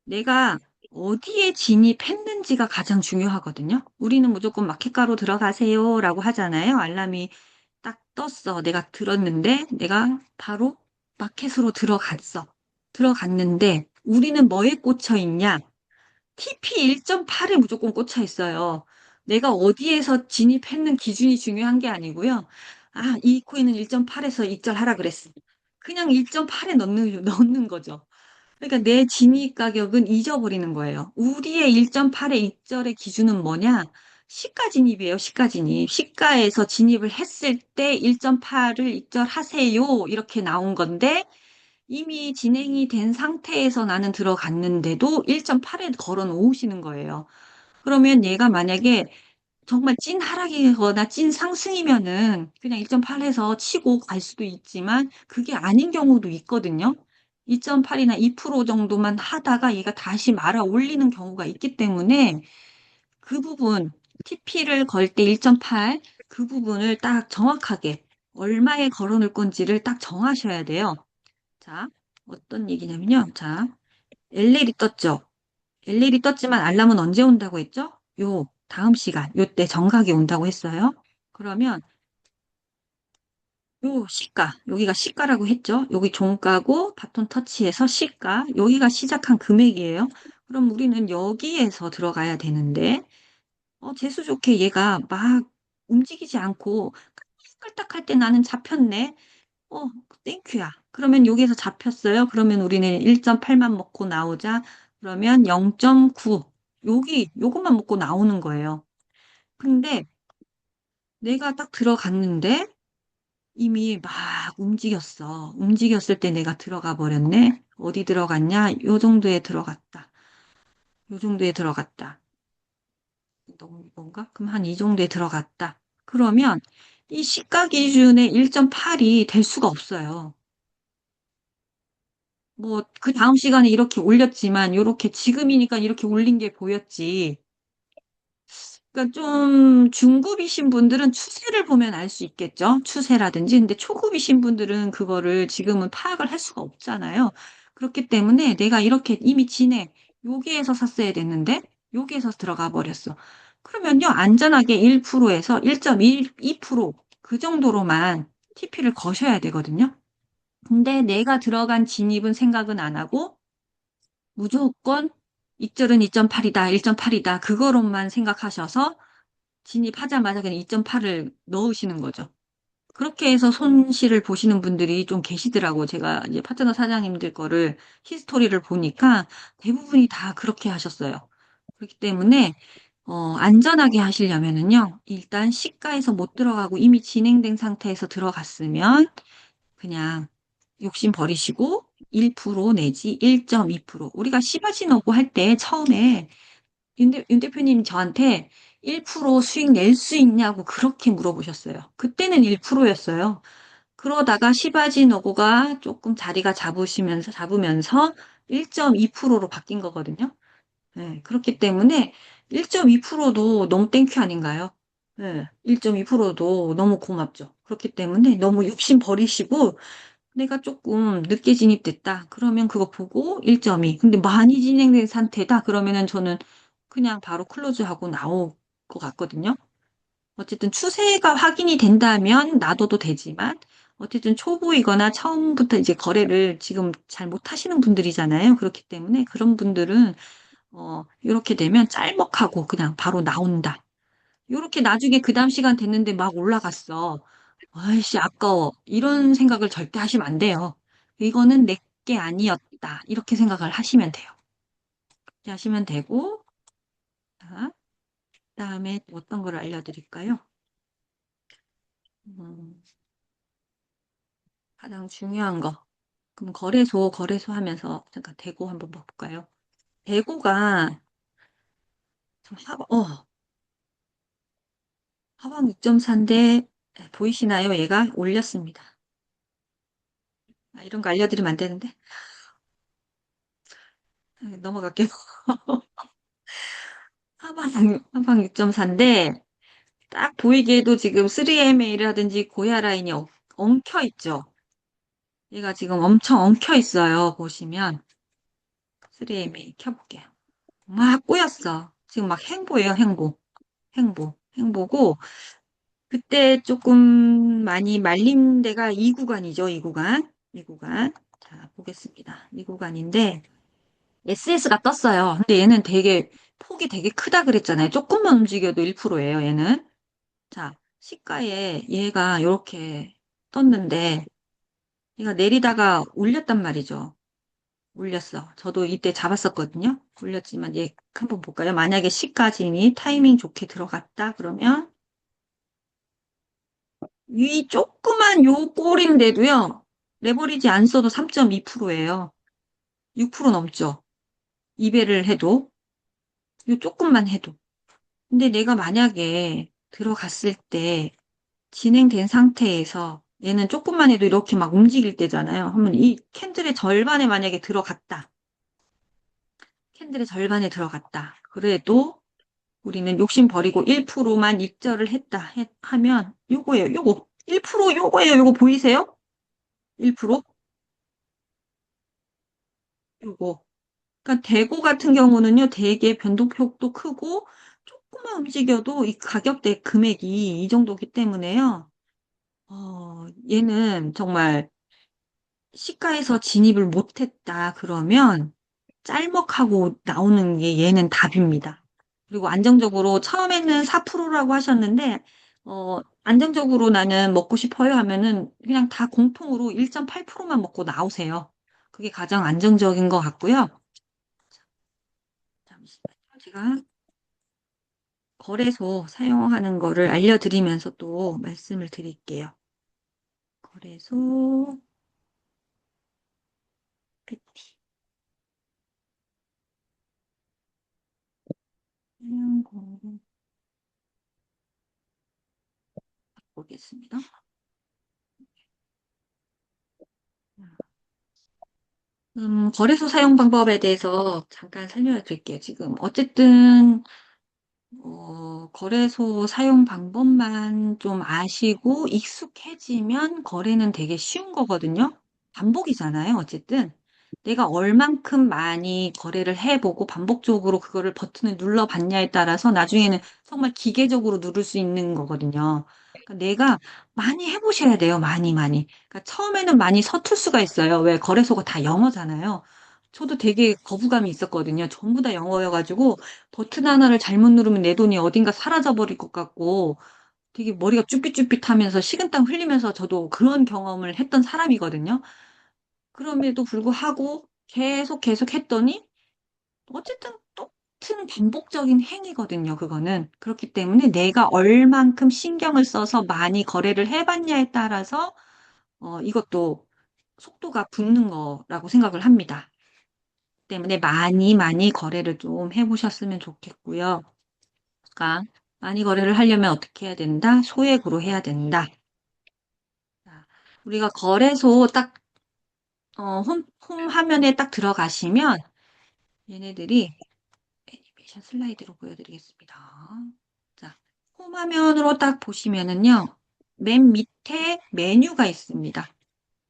내가 어디에 진입했는지가 가장 중요하거든요. 우리는 무조건 마켓가로 들어가세요라고 하잖아요. 알람이 딱 떴어. 내가 들었는데 내가 바로 마켓으로 들어갔어. 들어갔는데 우리는 뭐에 꽂혀 있냐? TP 1.8에 무조건 꽂혀 있어요. 내가 어디에서 진입했는 기준이 중요한 게 아니고요. 아, 이 코인은 1.8에서 익절하라 그랬어. 그냥 1.8에 넣는 거죠. 그러니까 내 진입 가격은 잊어버리는 거예요. 우리의 1.8의 익절의 기준은 뭐냐? 시가 진입이에요, 시가 진입. 시가에서 진입을 했을 때 1.8을 익절하세요. 이렇게 나온 건데, 이미 진행이 된 상태에서 나는 들어갔는데도 1.8에 걸어 놓으시는 거예요. 그러면 얘가 만약에 정말 찐 하락이거나 찐 상승이면은 그냥 1.8에서 치고 갈 수도 있지만 그게 아닌 경우도 있거든요. 2.8이나 2% 정도만 하다가 얘가 다시 말아 올리는 경우가 있기 때문에 그 부분, TP를 걸 때 1.8, 그 부분을 딱 정확하게 얼마에 걸어 놓을 건지를 딱 정하셔야 돼요. 자, 어떤 얘기냐면요. 자, LL이 떴죠. LL이 떴지만 알람은 언제 온다고 했죠? 요 다음 시간, 요때 정각이 온다고 했어요. 그러면 요 시가, 여기가 시가라고 했죠? 여기 종가고 바톤 터치해서 시가, 여기가 시작한 금액이에요. 그럼 우리는 여기에서 들어가야 되는데, 재수 좋게 얘가 막 움직이지 않고 끌딱할 때 나는 잡혔네. 어, 땡큐야. 그러면 여기에서 잡혔어요. 그러면 우리는 1.8만 먹고 나오자. 그러면 0.9. 요것만 먹고 나오는 거예요. 근데 내가 딱 들어갔는데 이미 막 움직였어. 움직였을 때 내가 들어가 버렸네. 어디 들어갔냐? 요 정도에 들어갔다. 요 정도에 들어갔다. 너무 이건가? 그럼 한 이 정도에 들어갔다. 그러면 이 시가 기준의 1.8이 될 수가 없어요. 뭐, 그 다음 시간에 이렇게 올렸지만, 요렇게 지금이니까 이렇게 올린 게 보였지. 그러니까 좀 중급이신 분들은 추세를 보면 알 수 있겠죠. 추세라든지. 근데 초급이신 분들은 그거를 지금은 파악을 할 수가 없잖아요. 그렇기 때문에 내가 이렇게 이미 진행, 여기에서 샀어야 됐는데, 여기에서 들어가 버렸어. 그러면요, 안전하게 1%에서 1.2%그 정도로만 TP를 거셔야 되거든요. 근데 내가 들어간 진입은 생각은 안 하고 무조건 익절은 2.8이다, 1.8이다, 그거로만 생각하셔서 진입하자마자 그냥 2.8을 넣으시는 거죠. 그렇게 해서 손실을 보시는 분들이 좀 계시더라고. 제가 이제 파트너 사장님들 거를 히스토리를 보니까 대부분이 다 그렇게 하셨어요. 그렇기 때문에 안전하게 하시려면은요, 일단 시가에서 못 들어가고 이미 진행된 상태에서 들어갔으면 그냥 욕심 버리시고 1% 내지 1.2%. 우리가 시바지노고 할 때 처음에 윤 대표님 저한테 1% 수익 낼 수 있냐고 그렇게 물어보셨어요. 그때는 1%였어요. 그러다가 시바지노고가 조금 자리가 잡으면서 1.2%로 바뀐 거거든요. 네, 그렇기 때문에 1.2%도 너무 땡큐 아닌가요? 네, 1.2%도 너무 고맙죠. 그렇기 때문에 너무 욕심 버리시고 내가 조금 늦게 진입됐다. 그러면 그거 보고 1.2. 근데 많이 진행된 상태다. 그러면은 저는 그냥 바로 클로즈하고 나올 것 같거든요. 어쨌든 추세가 확인이 된다면 놔둬도 되지만 어쨌든 초보이거나 처음부터 이제 거래를 지금 잘 못하시는 분들이잖아요. 그렇기 때문에 그런 분들은 이렇게 되면 짤먹하고 그냥 바로 나온다. 요렇게 나중에 그 다음 시간 됐는데 막 올라갔어. 아이씨, 아까워. 이런 생각을 절대 하시면 안 돼요. 이거는 내 게 아니었다. 이렇게 생각을 하시면 돼요. 이렇게 하시면 되고, 자, 그다음에 또 어떤 걸 알려드릴까요? 음, 가장 중요한 거. 그럼 거래소 하면서 잠깐 대고 한번 볼까요? 대고가 하방 6.4인데 보이시나요? 얘가 올렸습니다. 이런 거 알려드리면 안 되는데. 넘어갈게요. 하방 6.4인데 딱 보이기에도 지금 3MA라든지 고야 라인이 엉켜 있죠. 얘가 지금 엄청 엉켜 있어요. 보시면. 3M이 켜볼게요. 막 꼬였어. 지금 막 행보예요, 행보. 행보고, 그때 조금 많이 말린 데가 이 구간이죠, 이 구간. 이 구간. 자, 보겠습니다. 이 구간인데, SS가 떴어요. 근데 얘는 되게, 폭이 되게 크다 그랬잖아요. 조금만 움직여도 1%예요, 얘는. 자, 시가에 얘가 이렇게 떴는데, 얘가 내리다가 올렸단 말이죠. 올렸어. 저도 이때 잡았었거든요. 올렸지만 얘 한번 볼까요? 만약에 시가 진이 타이밍 좋게 들어갔다 그러면 위 조그만 요 꼴인데도요. 레버리지 안 써도 3.2%예요. 6% 넘죠. 2배를 해도 요 조금만 해도. 근데 내가 만약에 들어갔을 때 진행된 상태에서 얘는 조금만 해도 이렇게 막 움직일 때잖아요. 하면 이 캔들의 절반에 만약에 들어갔다. 캔들의 절반에 들어갔다. 그래도 우리는 욕심 버리고 1%만 입절을 했다 하면 요거예요. 요거 1% 요거예요. 요거 보이세요? 1%? 요거. 그러니까 대고 같은 경우는요. 되게 변동폭도 크고 조금만 움직여도 이 가격대 금액이 이 정도기 때문에요. 얘는 정말 시가에서 진입을 못했다 그러면 짤먹하고 나오는 게 얘는 답입니다. 그리고 안정적으로 처음에는 4%라고 하셨는데 안정적으로 나는 먹고 싶어요 하면은 그냥 다 공통으로 1.8%만 먹고 나오세요. 그게 가장 안정적인 것 같고요. 잠시만요. 제가 거래소 사용하는 거를 알려드리면서 또 말씀을 드릴게요. 거래소 PT 사용 보겠습니다. 거래소 사용 방법에 대해서 잠깐 설명드릴게요. 지금 어쨌든 거래소 사용 방법만 좀 아시고 익숙해지면 거래는 되게 쉬운 거거든요. 반복이잖아요, 어쨌든. 내가 얼만큼 많이 거래를 해보고 반복적으로 그거를 버튼을 눌러봤냐에 따라서 나중에는 정말 기계적으로 누를 수 있는 거거든요. 그러니까 내가 많이 해보셔야 돼요, 많이, 많이. 그러니까 처음에는 많이 서툴 수가 있어요. 왜 거래소가 다 영어잖아요. 저도 되게 거부감이 있었거든요. 전부 다 영어여가지고 버튼 하나를 잘못 누르면 내 돈이 어딘가 사라져버릴 것 같고 되게 머리가 쭈삣쭈삣하면서 식은땀 흘리면서 저도 그런 경험을 했던 사람이거든요. 그럼에도 불구하고 계속 했더니 어쨌든 똑같은 반복적인 행위거든요, 그거는. 그렇기 때문에 내가 얼만큼 신경을 써서 많이 거래를 해봤냐에 따라서 이것도 속도가 붙는 거라고 생각을 합니다. 때문에 많이 거래를 좀 해보셨으면 좋겠고요. 그러니까 많이 거래를 하려면 어떻게 해야 된다? 소액으로 해야 된다. 자, 우리가 거래소 딱 홈 화면에 딱 들어가시면 얘네들이 애니메이션 슬라이드로 보여드리겠습니다. 자, 홈 화면으로 딱 보시면은요. 맨 밑에 메뉴가 있습니다.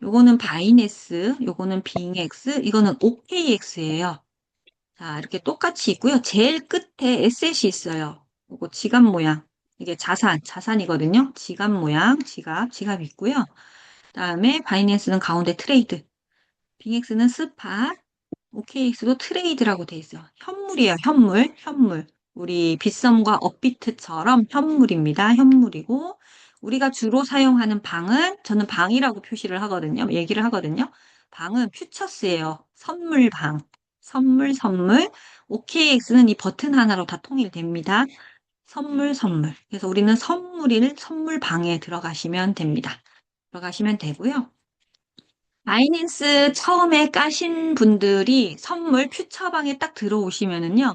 요거는 바이낸스, 요거는 빙엑스, 이거는 OKX예요. 자, 이렇게 똑같이 있고요. 제일 끝에 에셋이 있어요. 요거 지갑 모양. 이게 자산이거든요. 지갑 모양, 지갑 있고요. 그다음에 바이낸스는 가운데 트레이드, 빙엑스는 스팟, OKX도 트레이드라고 돼 있어요. 현물이에요, 현물. 우리 빗썸과 업비트처럼 현물입니다. 현물이고, 우리가 주로 사용하는 방은, 저는 방이라고 표시를 하거든요. 얘기를 하거든요. 방은 퓨처스예요. 선물. OKX는 이 버튼 하나로 다 통일됩니다. 선물. 그래서 우리는 선물방에 들어가시면 됩니다. 들어가시면 되고요. 바이낸스 처음에 까신 분들이 선물 퓨처방에 딱 들어오시면은요,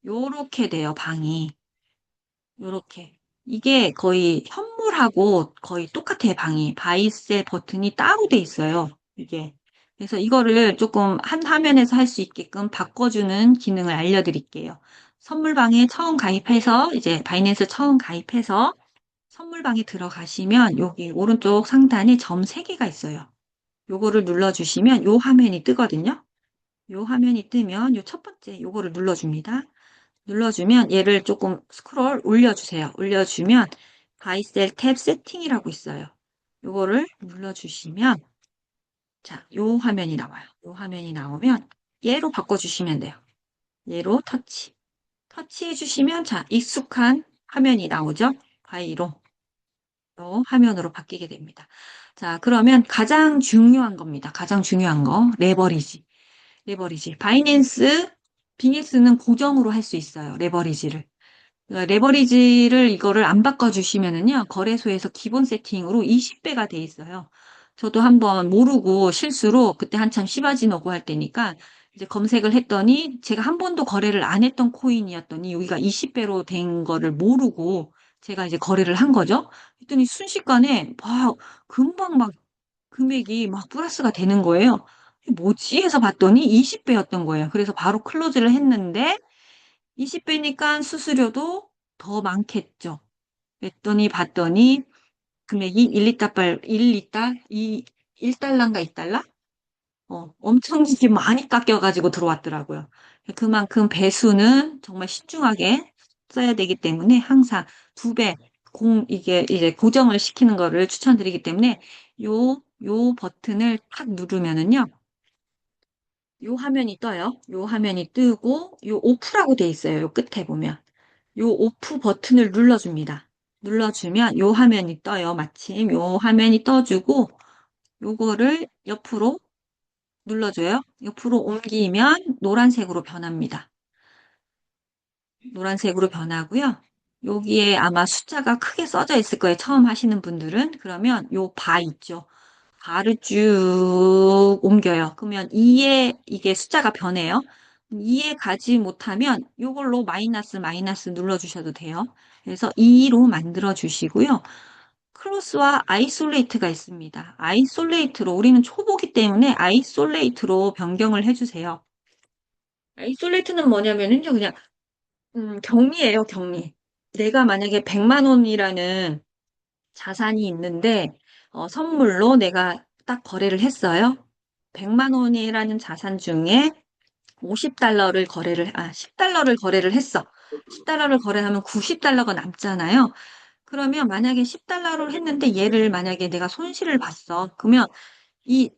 요렇게 돼요, 방이. 요렇게. 이게 거의 현물하고 거의 똑같아요, 방이. 바이셀 버튼이 따로 돼 있어요, 이게. 그래서 이거를 조금 한 화면에서 할 수 있게끔 바꿔주는 기능을 알려드릴게요. 선물방에 처음 가입해서, 이제 바이낸스 처음 가입해서 선물방에 들어가시면 여기 오른쪽 상단에 점 3개가 있어요. 요거를 눌러주시면 요 화면이 뜨거든요. 요 화면이 뜨면 요 첫 번째 요거를 눌러줍니다. 눌러주면 얘를 조금 스크롤 올려주세요. 올려주면 바이셀 탭 세팅이라고 있어요. 요거를 눌러주시면 자, 요 화면이 나와요. 요 화면이 나오면 얘로 바꿔주시면 돼요. 얘로 터치. 터치해 주시면 자, 익숙한 화면이 나오죠? 바이로 화면으로 바뀌게 됩니다. 자, 그러면 가장 중요한 겁니다. 가장 중요한 거 레버리지. 레버리지. 바이낸스, 빙엑스는 고정으로 할 수 있어요. 레버리지를. 그러니까 레버리지를 이거를 안 바꿔주시면은요, 거래소에서 기본 세팅으로 20배가 돼 있어요. 저도 한번 모르고 실수로 그때 한참 시바지노고 할 때니까 이제 검색을 했더니 제가 한 번도 거래를 안 했던 코인이었더니 여기가 20배로 된 거를 모르고 제가 이제 거래를 한 거죠. 했더니 순식간에 막 금방 막 금액이 막 플러스가 되는 거예요. 뭐지 해서 봤더니 20배였던 거예요. 그래서 바로 클로즈를 했는데 20배니까 수수료도 더 많겠죠. 그랬더니 봤더니 금액이 1달러인가 2달러? 엄청나게 많이 깎여가지고 들어왔더라고요. 그만큼 배수는 정말 신중하게 써야 되기 때문에 항상 2배, 이게 이제 고정을 시키는 거를 추천드리기 때문에 요 버튼을 탁 누르면은요. 요 화면이 떠요. 요 화면이 뜨고 요 오프라고 돼 있어요. 요 끝에 보면. 요 오프 버튼을 눌러줍니다. 눌러주면 요 화면이 떠요. 마침 요 화면이 떠주고 요거를 옆으로 눌러줘요. 옆으로 옮기면 노란색으로 변합니다. 노란색으로 변하고요. 여기에 아마 숫자가 크게 써져 있을 거예요. 처음 하시는 분들은. 그러면 요 바 있죠. 바를 쭉 옮겨요. 그러면 2에 이게 숫자가 변해요. 2에 가지 못하면 이걸로 마이너스 눌러주셔도 돼요. 그래서 2로 만들어 주시고요. 크로스와 아이솔레이트가 있습니다. 아이솔레이트로 우리는 초보기 때문에 아이솔레이트로 변경을 해주세요. 아이솔레이트는 뭐냐면은요, 그냥 격리예요, 격리. 내가 만약에 100만 원이라는 자산이 있는데 선물로 내가 딱 거래를 했어요. 100만 원이라는 자산 중에 10달러를 거래를 했어. 10달러를 거래하면 90달러가 남잖아요. 그러면 만약에 10달러를 했는데 얘를 만약에 내가 손실을 봤어. 그러면 이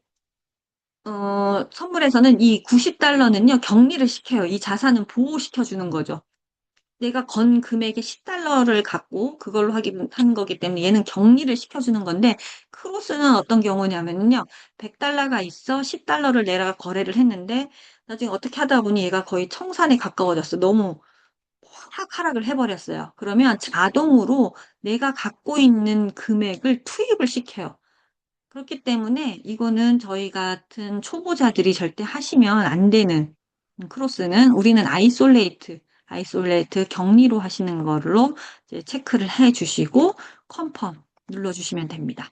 선물에서는 이 90달러는요, 격리를 시켜요. 이 자산은 보호시켜 주는 거죠. 내가 건 금액의 10달러를 갖고 그걸로 한 거기 때문에 얘는 격리를 시켜주는 건데 크로스는 어떤 경우냐면요. 100달러가 있어 10달러를 내가 거래를 했는데 나중에 어떻게 하다 보니 얘가 거의 청산에 가까워졌어. 너무 확 하락을 해버렸어요. 그러면 자동으로 내가 갖고 있는 금액을 투입을 시켜요. 그렇기 때문에 이거는 저희 같은 초보자들이 절대 하시면 안 되는 크로스는 우리는 아이솔레이트 격리로 하시는 걸로 이제 체크를 해 주시고 컨펌 눌러주시면 됩니다.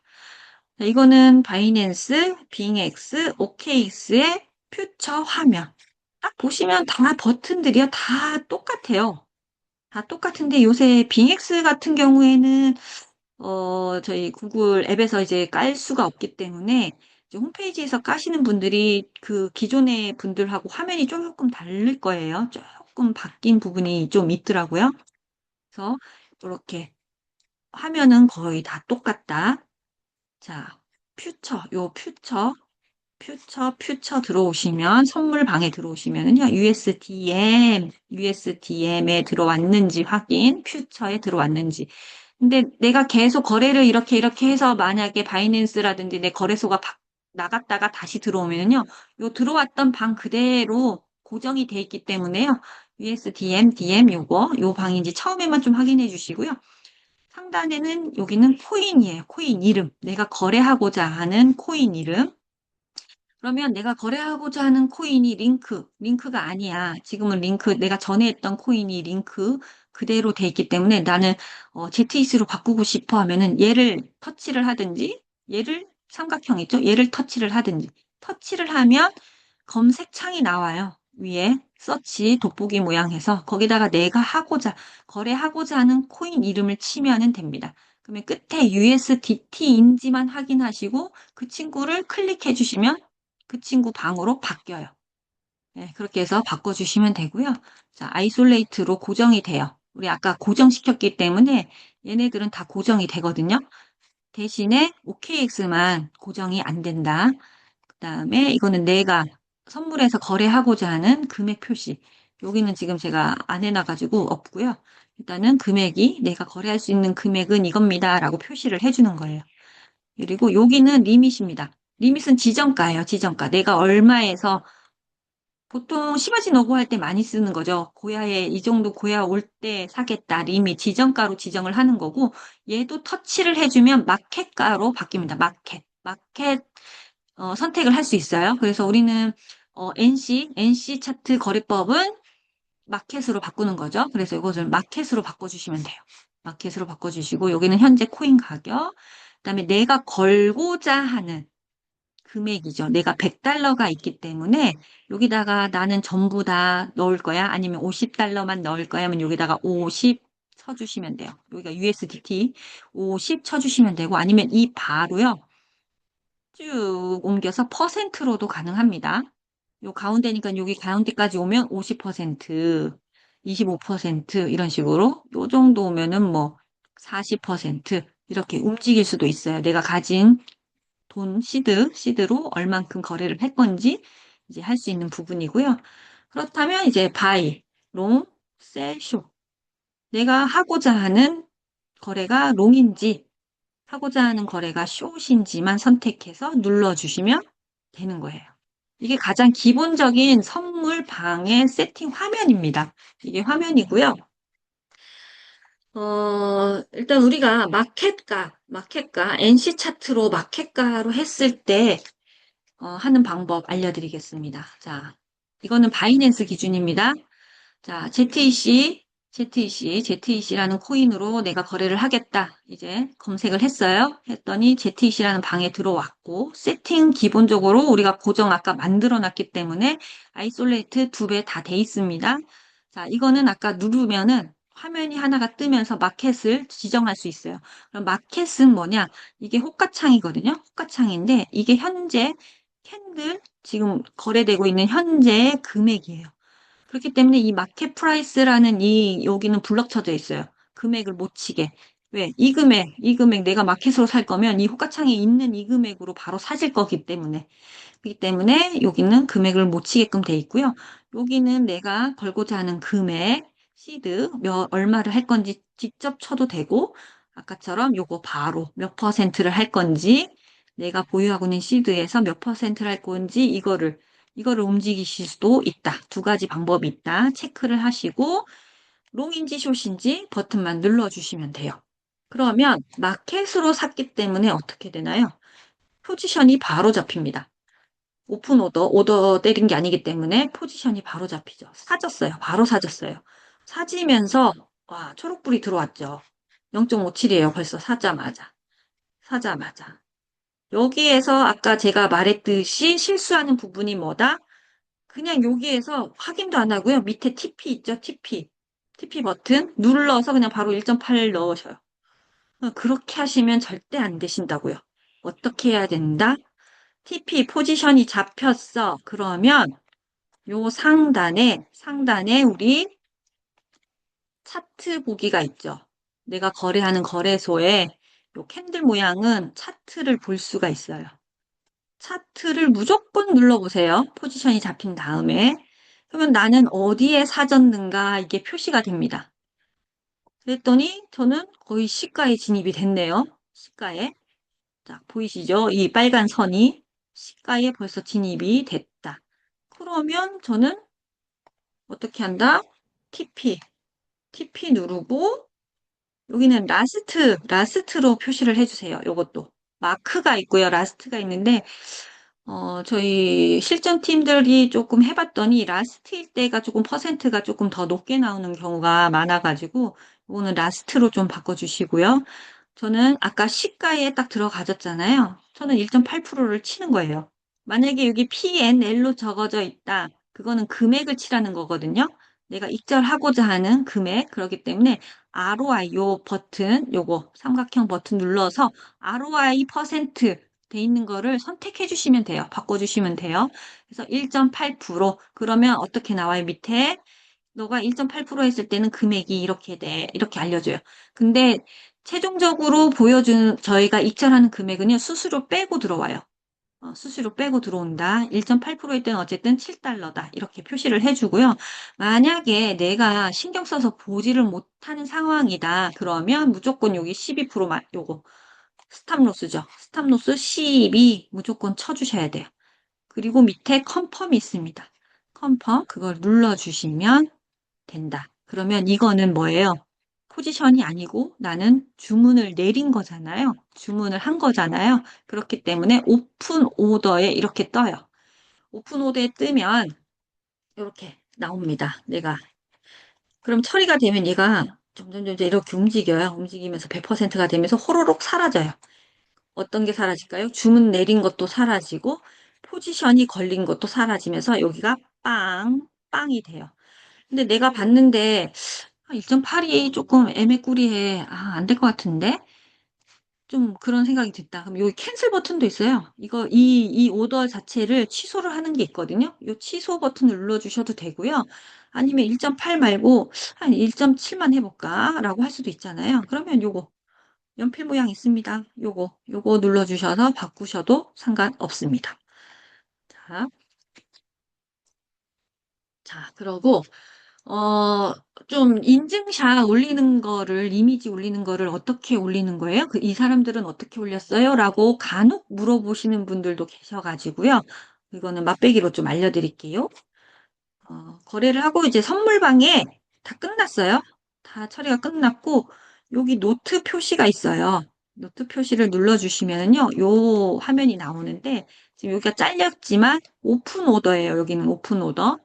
자, 이거는 바이낸스, 빙엑스, OKX의 퓨처 화면. 딱 보시면 다 버튼들이요. 다 똑같아요. 다 똑같은데 요새 빙엑스 같은 경우에는 저희 구글 앱에서 이제 깔 수가 없기 때문에 이제 홈페이지에서 까시는 분들이 그 기존의 분들하고 화면이 조금 다를 거예요. 조금 바뀐 부분이 좀 있더라고요. 그래서 이렇게 화면은 거의 다 똑같다. 자, 퓨처 들어오시면 선물 방에 들어오시면은요. USDM에 들어왔는지 확인, 퓨처에 들어왔는지. 근데 내가 계속 거래를 이렇게 해서 만약에 바이낸스라든지 내 거래소가 나갔다가 다시 들어오면요. 요 들어왔던 방 그대로 고정이 돼 있기 때문에요. DM 요 방인지 처음에만 좀 확인해 주시고요. 상단에는 여기는 코인이에요. 코인 이름. 내가 거래하고자 하는 코인 이름. 그러면 내가 거래하고자 하는 코인이 링크가 아니야. 지금은 내가 전에 했던 코인이 링크 그대로 돼 있기 때문에 나는 ZEC로 바꾸고 싶어 하면은 얘를 터치를 하든지, 삼각형 있죠? 얘를 터치를 하든지. 터치를 하면 검색창이 나와요. 위에 서치 돋보기 모양 해서 거기다가 내가 거래하고자 하는 코인 이름을 치면은 됩니다. 그러면 끝에 USDT인지만 확인하시고 그 친구를 클릭해 주시면 그 친구 방으로 바뀌어요. 네, 그렇게 해서 바꿔주시면 되고요. 자, 아이솔레이트로 고정이 돼요. 우리 아까 고정시켰기 때문에 얘네들은 다 고정이 되거든요. 대신에 OKX만 고정이 안 된다. 그 다음에 이거는 내가 선물해서 거래하고자 하는 금액 표시. 여기는 지금 제가 안 해놔가지고 없고요. 일단은 금액이 내가 거래할 수 있는 금액은 이겁니다. 라고 표시를 해주는 거예요. 그리고 여기는 리밋입니다. 리밋은 지정가예요. 지정가. 내가 얼마에서 보통 시바지 너고 할 때 많이 쓰는 거죠. 고야에 이 정도 고야 올 때 사겠다. 리밋 지정가로 지정을 하는 거고 얘도 터치를 해주면 마켓가로 바뀝니다. 마켓 선택을 할 수 있어요. 그래서 우리는 NC 차트 거래법은 마켓으로 바꾸는 거죠. 그래서 이것을 마켓으로 바꿔주시면 돼요. 마켓으로 바꿔주시고 여기는 현재 코인 가격, 그다음에 내가 걸고자 하는 금액이죠. 내가 100달러가 있기 때문에 여기다가 나는 전부 다 넣을 거야? 아니면 50달러만 넣을 거야? 하면 여기다가 50 쳐주시면 돼요. 여기가 USDT 50 쳐주시면 되고 아니면 이 바로요. 쭉 옮겨서 퍼센트로도 가능합니다. 요 가운데니까 여기 가운데까지 오면 50%, 25% 이런 식으로 요 정도 오면은 뭐 40% 이렇게 움직일 수도 있어요. 내가 가진 돈 시드로 얼만큼 거래를 할 건지 이제 할 수 있는 부분이고요. 그렇다면 이제 바이, 롱, 셀, 숏. 내가 하고자 하는 거래가 롱인지 하고자 하는 거래가 숏인지만 선택해서 눌러주시면 되는 거예요. 이게 가장 기본적인 선물 방의 세팅 화면입니다. 이게 화면이고요. 일단 우리가 마켓가, NC 차트로 마켓가로 했을 때 하는 방법 알려드리겠습니다. 자, 이거는 바이낸스 기준입니다. 자, ZEC라는 코인으로 내가 거래를 하겠다. 이제 검색을 했어요. 했더니 ZEC라는 방에 들어왔고, 세팅 기본적으로 우리가 고정 아까 만들어 놨기 때문에 아이솔레이트 2배 다 돼 있습니다. 자, 이거는 아까 누르면은 화면이 하나가 뜨면서 마켓을 지정할 수 있어요. 그럼 마켓은 뭐냐? 이게 호가창이거든요. 호가창인데 이게 현재 캔들 지금 거래되고 있는 현재 금액이에요. 그렇기 때문에 이 마켓 프라이스라는 여기는 블럭 쳐져 있어요. 금액을 못 치게. 왜? 이 금액 내가 마켓으로 살 거면 이 호가창에 있는 이 금액으로 바로 사질 거기 때문에. 그렇기 때문에 여기는 금액을 못 치게끔 돼 있고요. 여기는 내가 걸고자 하는 금액, 시드, 얼마를 할 건지 직접 쳐도 되고, 아까처럼 요거 바로 몇 퍼센트를 할 건지, 내가 보유하고 있는 시드에서 몇 퍼센트를 할 건지, 이거를 움직이실 수도 있다. 두 가지 방법이 있다. 체크를 하시고, 롱인지 숏인지 버튼만 눌러주시면 돼요. 그러면 마켓으로 샀기 때문에 어떻게 되나요? 포지션이 바로 잡힙니다. 오픈 오더 때린 게 아니기 때문에 포지션이 바로 잡히죠. 사졌어요. 바로 사졌어요. 사지면서, 와, 초록불이 들어왔죠. 0.57이에요. 벌써 사자마자. 여기에서 아까 제가 말했듯이 실수하는 부분이 뭐다? 그냥 여기에서 확인도 안 하고요. 밑에 TP 있죠? TP 버튼 눌러서 그냥 바로 1.8 넣으셔요. 그렇게 하시면 절대 안 되신다고요. 어떻게 해야 된다? TP 포지션이 잡혔어. 그러면 요 상단에 우리 차트 보기가 있죠. 내가 거래하는 거래소에 요 캔들 모양은 차트를 볼 수가 있어요. 차트를 무조건 눌러보세요. 포지션이 잡힌 다음에. 그러면 나는 어디에 사졌는가 이게 표시가 됩니다. 그랬더니 저는 거의 시가에 진입이 됐네요. 시가에. 자, 보이시죠? 이 빨간 선이 시가에 벌써 진입이 됐다. 그러면 저는 어떻게 한다? TP 누르고 여기는 라스트로 표시를 해주세요. 요것도 마크가 있고요. 라스트가 있는데 저희 실전팀들이 조금 해봤더니 라스트일 때가 조금 퍼센트가 조금 더 높게 나오는 경우가 많아가지고 이거는 라스트로 좀 바꿔주시고요. 저는 아까 시가에 딱 들어가졌잖아요. 저는 1.8%를 치는 거예요. 만약에 여기 PNL로 적어져 있다. 그거는 금액을 치라는 거거든요. 내가 익절하고자 하는 금액, 그렇기 때문에 ROI, 요 버튼, 요거 삼각형 버튼 눌러서 ROI 퍼센트 돼 있는 거를 선택해 주시면 돼요. 바꿔주시면 돼요. 그래서 1.8%, 그러면 어떻게 나와요? 밑에 너가 1.8% 했을 때는 금액이 이렇게 돼. 이렇게 알려줘요. 근데 최종적으로 보여주는 저희가 익절하는 금액은요, 수수료 빼고 들어와요. 수수료 빼고 들어온다. 1.8%일 때는 어쨌든 7달러다. 이렇게 표시를 해주고요. 만약에 내가 신경 써서 보지를 못하는 상황이다. 그러면 무조건 여기 12%만, 요거 스탑로스죠. 스탑로스 12 무조건 쳐주셔야 돼요. 그리고 밑에 컨펌이 있습니다. 컨펌 그걸 눌러주시면 된다. 그러면 이거는 뭐예요? 포지션이 아니고 나는 주문을 내린 거잖아요. 주문을 한 거잖아요. 그렇기 때문에 오픈 오더에 이렇게 떠요. 오픈 오더에 뜨면 이렇게 나옵니다. 그럼 처리가 되면 얘가 점점 이렇게 움직여요. 움직이면서 100%가 되면서 호로록 사라져요. 어떤 게 사라질까요? 주문 내린 것도 사라지고 포지션이 걸린 것도 사라지면서 여기가 빵이 돼요. 근데 내가 봤는데 1.8이 조금 애매꾸리해. 안 될 것 같은데? 좀 그런 생각이 든다. 그럼 여기 캔슬 버튼도 있어요. 이 오더 자체를 취소를 하는 게 있거든요. 이 취소 버튼을 눌러주셔도 되고요. 아니면 1.8 말고 한 1.7만 해볼까? 라고 할 수도 있잖아요. 그러면 요거 연필 모양 있습니다. 요거 눌러주셔서 바꾸셔도 상관없습니다. 자, 그러고 좀 인증샷 올리는 거를, 이미지 올리는 거를 어떻게 올리는 거예요? 이 사람들은 어떻게 올렸어요? 라고 간혹 물어보시는 분들도 계셔가지고요. 이거는 맛배기로 좀 알려드릴게요. 거래를 하고 이제 선물방에 다 끝났어요. 다 처리가 끝났고, 여기 노트 표시가 있어요. 노트 표시를 눌러주시면요. 요 화면이 나오는데, 지금 여기가 잘렸지만 오픈 오더예요. 여기는 오픈 오더.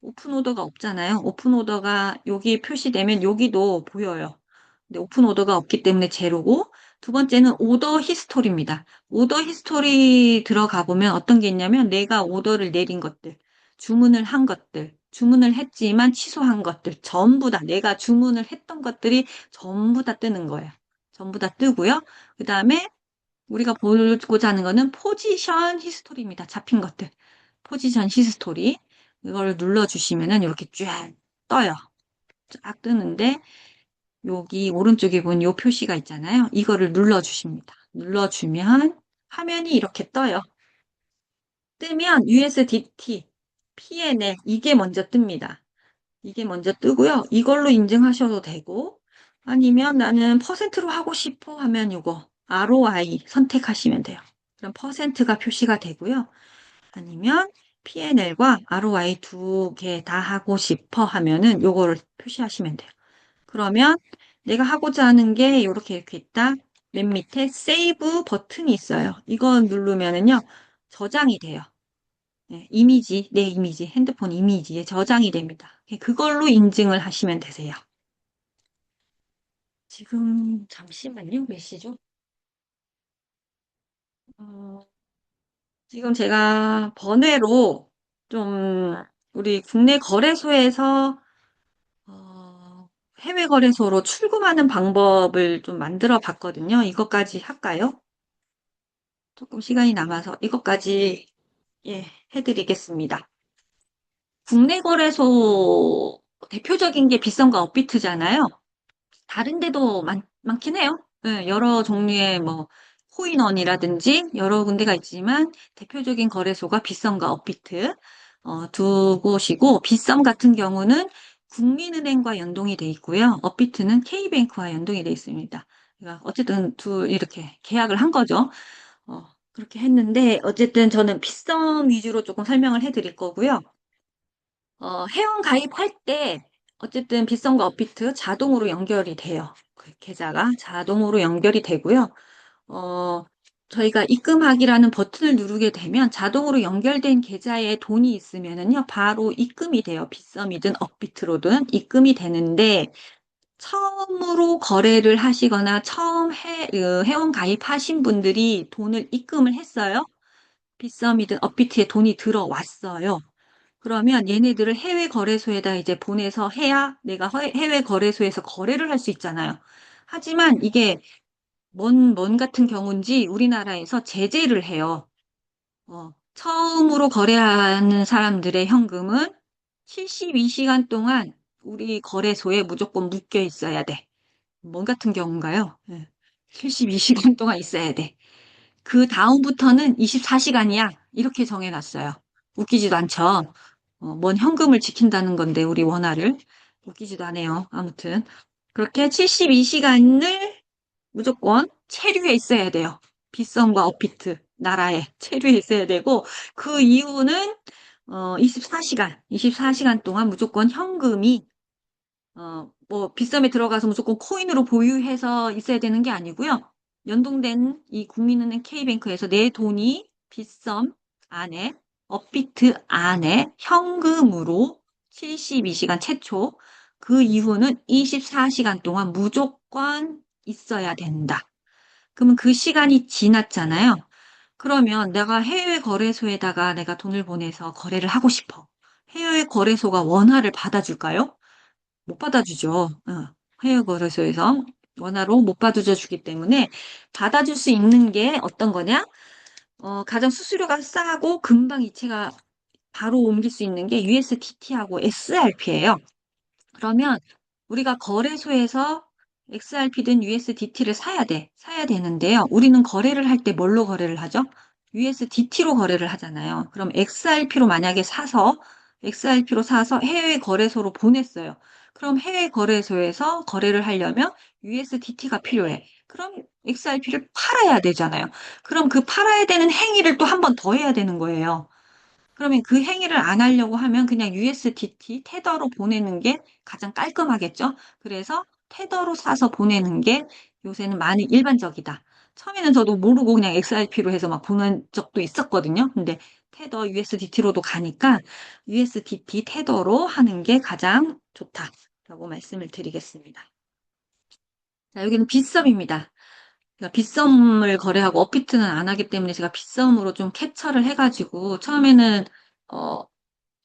오픈 오더가 없잖아요. 오픈 오더가 여기 표시되면 여기도 보여요. 근데 오픈 오더가 없기 때문에 제로고, 두 번째는 오더 히스토리입니다. 오더 히스토리 들어가 보면 어떤 게 있냐면 내가 오더를 내린 것들, 주문을 한 것들, 주문을 했지만 취소한 것들, 전부 다 내가 주문을 했던 것들이 전부 다 뜨는 거예요. 전부 다 뜨고요. 그 다음에 우리가 보고자 하는 거는 포지션 히스토리입니다. 잡힌 것들. 포지션 히스토리. 이걸 눌러주시면은 이렇게 쫙 떠요. 쫙 뜨는데 여기 오른쪽에 보면 이 표시가 있잖아요. 이거를 눌러주십니다. 눌러주면 화면이 이렇게 떠요. 뜨면 USDT, PNL 이게 먼저 뜹니다. 이게 먼저 뜨고요. 이걸로 인증하셔도 되고 아니면 나는 퍼센트로 하고 싶어 하면 이거 ROI 선택하시면 돼요. 그럼 퍼센트가 표시가 되고요. 아니면 PNL과 ROI 두 개 다 하고 싶어 하면은 요거를 표시하시면 돼요. 그러면 내가 하고자 하는 게 이렇게 있다. 맨 밑에 세이브 버튼이 있어요. 이거 누르면은요, 저장이 돼요. 네, 내 이미지, 핸드폰 이미지에 저장이 됩니다. 그걸로 인증을 하시면 되세요. 지금 잠시만요. 몇 시죠? 지금 제가 번외로 좀 우리 국내 거래소에서 해외 거래소로 출금하는 방법을 좀 만들어 봤거든요. 이것까지 할까요? 조금 시간이 남아서 이것까지 해드리겠습니다. 국내 거래소 대표적인 게 빗썸과 업비트잖아요. 다른 데도 많긴 해요. 네, 여러 종류의 뭐 코인원이라든지 여러 군데가 있지만 대표적인 거래소가 빗썸과 업비트 두 곳이고 빗썸 같은 경우는 국민은행과 연동이 돼 있고요. 업비트는 K뱅크와 연동이 돼 있습니다. 그러니까 어쨌든 이렇게 계약을 한 거죠. 그렇게 했는데 어쨌든 저는 빗썸 위주로 조금 설명을 해드릴 거고요. 회원 가입할 때 어쨌든 빗썸과 업비트 자동으로 연결이 돼요. 그 계좌가 자동으로 연결이 되고요. 저희가 입금하기라는 버튼을 누르게 되면 자동으로 연결된 계좌에 돈이 있으면은요, 바로 입금이 돼요. 빗썸이든 업비트로든 입금이 되는데, 처음으로 거래를 하시거나 처음 회원 가입하신 분들이 돈을 입금을 했어요. 빗썸이든 업비트에 돈이 들어왔어요. 그러면 얘네들을 해외 거래소에다 이제 보내서 해야 내가 해외 거래소에서 거래를 할 수 있잖아요. 하지만 이게 뭔 같은 경우인지 우리나라에서 제재를 해요. 처음으로 거래하는 사람들의 현금은 72시간 동안 우리 거래소에 무조건 묶여 있어야 돼. 뭔 같은 경우인가요? 72시간 동안 있어야 돼. 그 다음부터는 24시간이야. 이렇게 정해놨어요. 웃기지도 않죠? 뭔 현금을 지킨다는 건데, 우리 원화를. 웃기지도 않아요. 아무튼. 그렇게 72시간을 무조건 체류에 있어야 돼요. 빗썸과 업비트 나라에 체류에 있어야 되고, 그 이후는 24시간 동안 무조건 현금이 뭐 빗썸에 들어가서 무조건 코인으로 보유해서 있어야 되는 게 아니고요. 연동된 이 국민은행 K뱅크에서 내 돈이 빗썸 안에 업비트 안에 현금으로 72시간 최초, 그 이후는 24시간 동안 무조건 있어야 된다. 그러면 그 시간이 지났잖아요. 그러면 내가 해외 거래소에다가 내가 돈을 보내서 거래를 하고 싶어. 해외 거래소가 원화를 받아줄까요? 못 받아주죠. 해외 거래소에서 원화로 못 받아주기 때문에 받아줄 수 있는 게 어떤 거냐? 가장 수수료가 싸고 금방 이체가 바로 옮길 수 있는 게 USDT하고 SRP예요. 그러면 우리가 거래소에서 XRP든 USDT를 사야 돼. 사야 되는데요. 우리는 거래를 할 때 뭘로 거래를 하죠? USDT로 거래를 하잖아요. 그럼 XRP로 사서 해외 거래소로 보냈어요. 그럼 해외 거래소에서 거래를 하려면 USDT가 필요해. 그럼 XRP를 팔아야 되잖아요. 그럼 그 팔아야 되는 행위를 또 한 번 더 해야 되는 거예요. 그러면 그 행위를 안 하려고 하면 그냥 USDT 테더로 보내는 게 가장 깔끔하겠죠? 그래서 테더로 사서 보내는 게 요새는 많이 일반적이다. 처음에는 저도 모르고 그냥 XRP로 해서 막 보낸 적도 있었거든요. 근데 테더 USDT로도 가니까 USDT 테더로 하는 게 가장 좋다라고 말씀을 드리겠습니다. 자, 여기는 빗썸입니다. 제가 빗썸을 거래하고 업비트는 안 하기 때문에 제가 빗썸으로 좀 캡처를 해가지고 처음에는 어,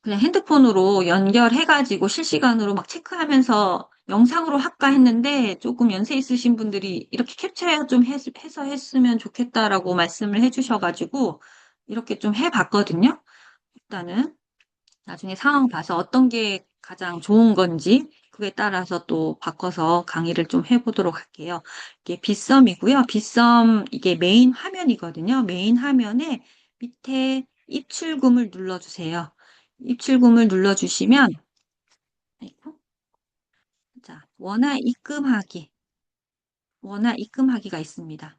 그냥 핸드폰으로 연결해가지고 실시간으로 막 체크하면서 영상으로 할까 했는데 조금 연세 있으신 분들이 이렇게 캡처 좀 해서 했으면 좋겠다라고 말씀을 해주셔가지고 이렇게 좀 해봤거든요. 일단은 나중에 상황 봐서 어떤 게 가장 좋은 건지 그에 따라서 또 바꿔서 강의를 좀 해보도록 할게요. 이게 빗썸이고요. 빗썸 이게 메인 화면이거든요. 메인 화면에 밑에 입출금을 눌러주세요. 입출금을 눌러주시면 아이고, 자, 원화 입금하기가 있습니다.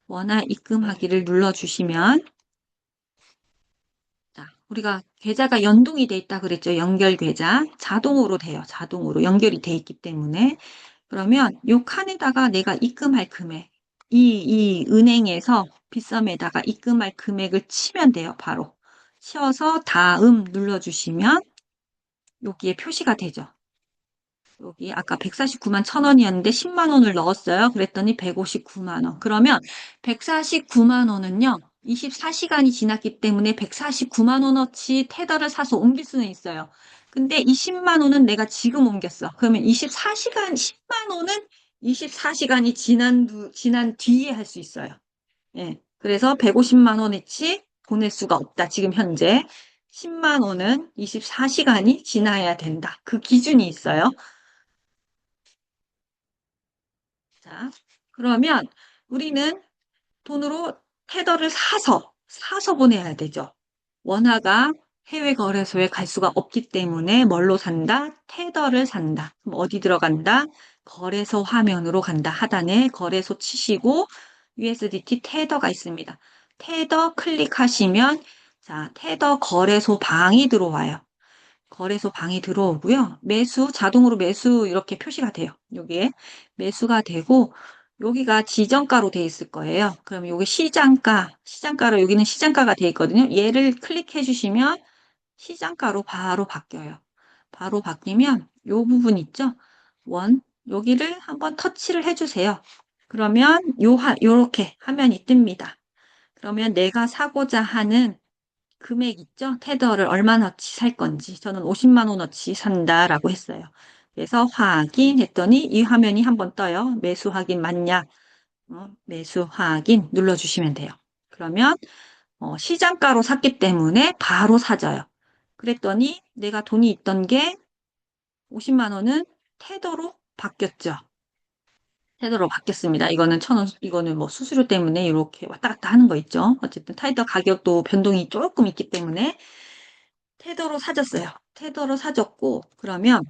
원화 입금하기를 눌러주시면 자, 우리가 계좌가 연동이 돼 있다 그랬죠. 연결 계좌. 자동으로 돼요. 자동으로 연결이 돼 있기 때문에. 그러면 요 칸에다가 내가 입금할 금액, 이 은행에서 빗썸에다가 입금할 금액을 치면 돼요. 바로. 치어서 다음 눌러주시면 여기에 표시가 되죠. 여기 아까 149만 1,000원이었는데 10만 원을 넣었어요. 그랬더니 159만 원. 그러면 149만 원은요. 24시간이 지났기 때문에 149만 원어치 테더를 사서 옮길 수는 있어요. 근데 이 10만 원은 내가 지금 옮겼어. 그러면 10만 원은 24시간이 지난 뒤에 할 수 있어요. 예. 그래서 150만 원어치 보낼 수가 없다. 지금 현재. 10만 원은 24시간이 지나야 된다. 그 기준이 있어요. 자, 그러면 우리는 돈으로 테더를 사서 보내야 되죠. 원화가 해외 거래소에 갈 수가 없기 때문에 뭘로 산다? 테더를 산다. 그럼 어디 들어간다? 거래소 화면으로 간다. 하단에 거래소 치시고 USDT 테더가 있습니다. 테더 클릭하시면 자, 테더 거래소 방이 들어와요. 거래소 방이 들어오고요. 자동으로 매수 이렇게 표시가 돼요. 여기에 매수가 되고 여기가 지정가로 돼 있을 거예요. 그럼 여기 시장가로 여기는 시장가가 돼 있거든요. 얘를 클릭해 주시면 시장가로 바로 바뀌어요. 바로 바뀌면 요 부분 있죠? 여기를 한번 터치를 해 주세요. 그러면 요렇게 화면이 뜹니다. 그러면 내가 사고자 하는 금액 있죠? 테더를 얼마나치 살 건지. 저는 50만 원어치 산다라고 했어요. 그래서 확인했더니 이 화면이 한번 떠요. 매수 확인 맞냐? 매수 확인 눌러주시면 돼요. 그러면 시장가로 샀기 때문에 바로 사져요. 그랬더니 내가 돈이 있던 게 50만 원은 테더로 바뀌었죠. 테더로 바뀌었습니다. 이거는 1,000원, 이거는 뭐 수수료 때문에 이렇게 왔다 갔다 하는 거 있죠. 어쨌든 테더 가격도 변동이 조금 있기 때문에 테더로 사졌어요. 테더로 사졌고, 그러면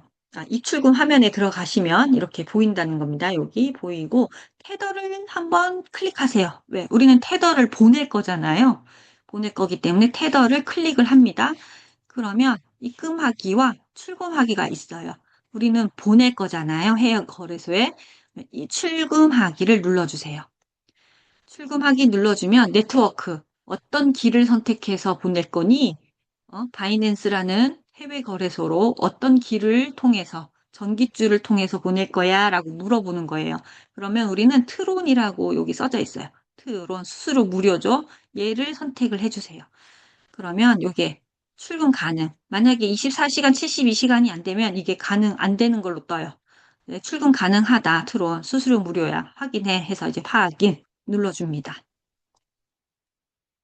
입출금 화면에 들어가시면 이렇게 보인다는 겁니다. 여기 보이고, 테더를 한번 클릭하세요. 왜? 우리는 테더를 보낼 거잖아요. 보낼 거기 때문에 테더를 클릭을 합니다. 그러면 입금하기와 출금하기가 있어요. 우리는 보낼 거잖아요. 해외 거래소에. 이 출금하기를 눌러주세요. 출금하기 눌러주면 네트워크, 어떤 길을 선택해서 보낼 거니? 바이낸스라는 해외 거래소로 어떤 길을 통해서, 전기줄을 통해서 보낼 거야? 라고 물어보는 거예요. 그러면 우리는 트론이라고 여기 써져 있어요. 트론, 수수료 무료죠? 얘를 선택을 해주세요. 그러면 이게 출금 가능. 만약에 24시간, 72시간이 안 되면 이게 안 되는 걸로 떠요. 네, 출금 가능하다. 트론, 수수료 무료야. 확인해. 해서 이제 확인 눌러줍니다.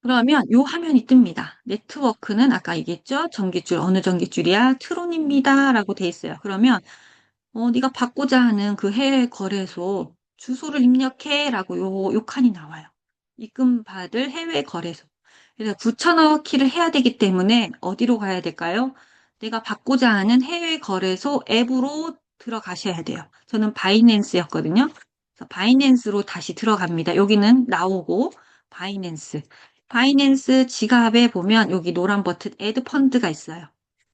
그러면 요 화면이 뜹니다. 네트워크는 아까 얘기했죠? 전기줄, 어느 전기줄이야? 트론입니다. 라고 돼 있어요. 그러면 네가 받고자 하는 그 해외 거래소 주소를 입력해. 라고 요 칸이 나와요. 입금 받을 해외 거래소. 그래서 붙여넣기를 해야 되기 때문에 어디로 가야 될까요? 내가 받고자 하는 해외 거래소 앱으로 들어가셔야 돼요. 저는 바이낸스였거든요. 그래서 바이낸스로 다시 들어갑니다. 여기는 나오고 바이낸스. 바이낸스 지갑에 보면 여기 노란 버튼 애드 펀드가 있어요.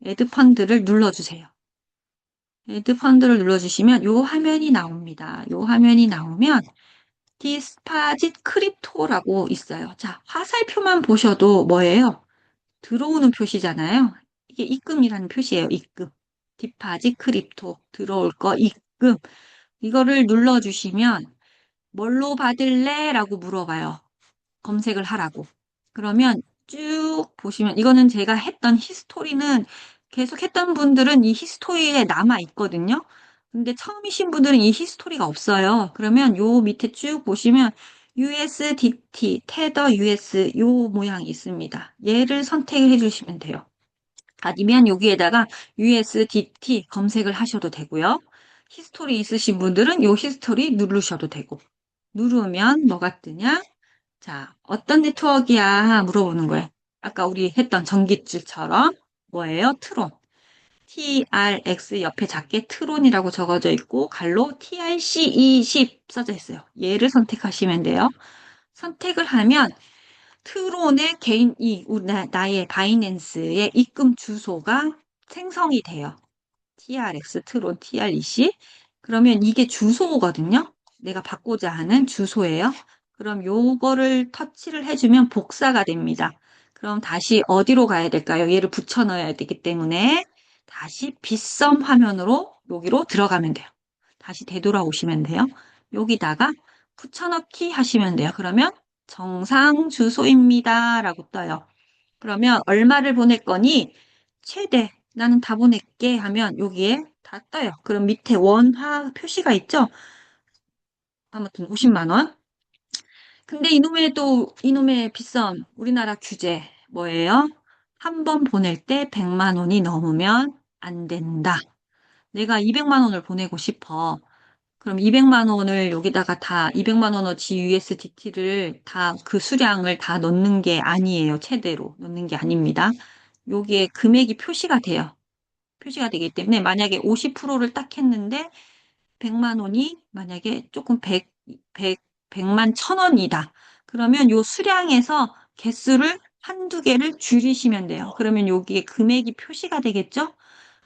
애드 펀드를 눌러주세요. 애드 펀드를 눌러주시면 요 화면이 나옵니다. 요 화면이 나오면 디스파짓 크립토라고 있어요. 자, 화살표만 보셔도 뭐예요? 들어오는 표시잖아요. 이게 입금이라는 표시예요. 입금. 디파짓 크립토. 들어올 거 입금. 이거를 눌러주시면 뭘로 받을래? 라고 물어봐요. 검색을 하라고. 그러면 쭉 보시면 이거는 제가 했던 히스토리는 계속 했던 분들은 이 히스토리에 남아 있거든요. 근데 처음이신 분들은 이 히스토리가 없어요. 그러면 요 밑에 쭉 보시면 USDT, 테더 US 요 모양이 있습니다. 얘를 선택을 해주시면 돼요. 아니면 여기에다가 USDT 검색을 하셔도 되고요. 히스토리 있으신 분들은 요 히스토리 누르셔도 되고. 누르면 뭐가 뜨냐? 자, 어떤 네트워크야? 물어보는 거예요. 아까 우리 했던 전기줄처럼 뭐예요? 트론. TRX 옆에 작게 트론이라고 적어져 있고 갈로 TRC20 써져 있어요. 얘를 선택하시면 돼요. 선택을 하면 트론의 나의 바이낸스의 입금 주소가 생성이 돼요. TRX, 트론, TREC. 그러면 이게 주소거든요. 내가 받고자 하는 주소예요. 그럼 요거를 터치를 해주면 복사가 됩니다. 그럼 다시 어디로 가야 될까요? 얘를 붙여 넣어야 되기 때문에 다시 빗썸 화면으로 여기로 들어가면 돼요. 다시 되돌아오시면 돼요. 여기다가 붙여넣기 하시면 돼요. 그러면 정상 주소입니다. 라고 떠요. 그러면 얼마를 보낼 거니? 최대 나는 다 보낼게 하면 여기에 다 떠요. 그럼 밑에 원화 표시가 있죠? 아무튼 50만 원. 근데 이놈의 비썸 우리나라 규제 뭐예요? 한 번 보낼 때 100만 원이 넘으면 안 된다. 내가 200만 원을 보내고 싶어. 그럼 200만 원을 여기다가 다 200만 원어치 USDT를 다 그 수량을 다 넣는 게 아니에요. 최대로 넣는 게 아닙니다. 여기에 금액이 표시가 돼요. 표시가 되기 때문에 만약에 50%를 딱 했는데 100만 원이 만약에 조금 100만 1,000원이다. 그러면 요 수량에서 개수를 한두 개를 줄이시면 돼요. 그러면 여기에 금액이 표시가 되겠죠?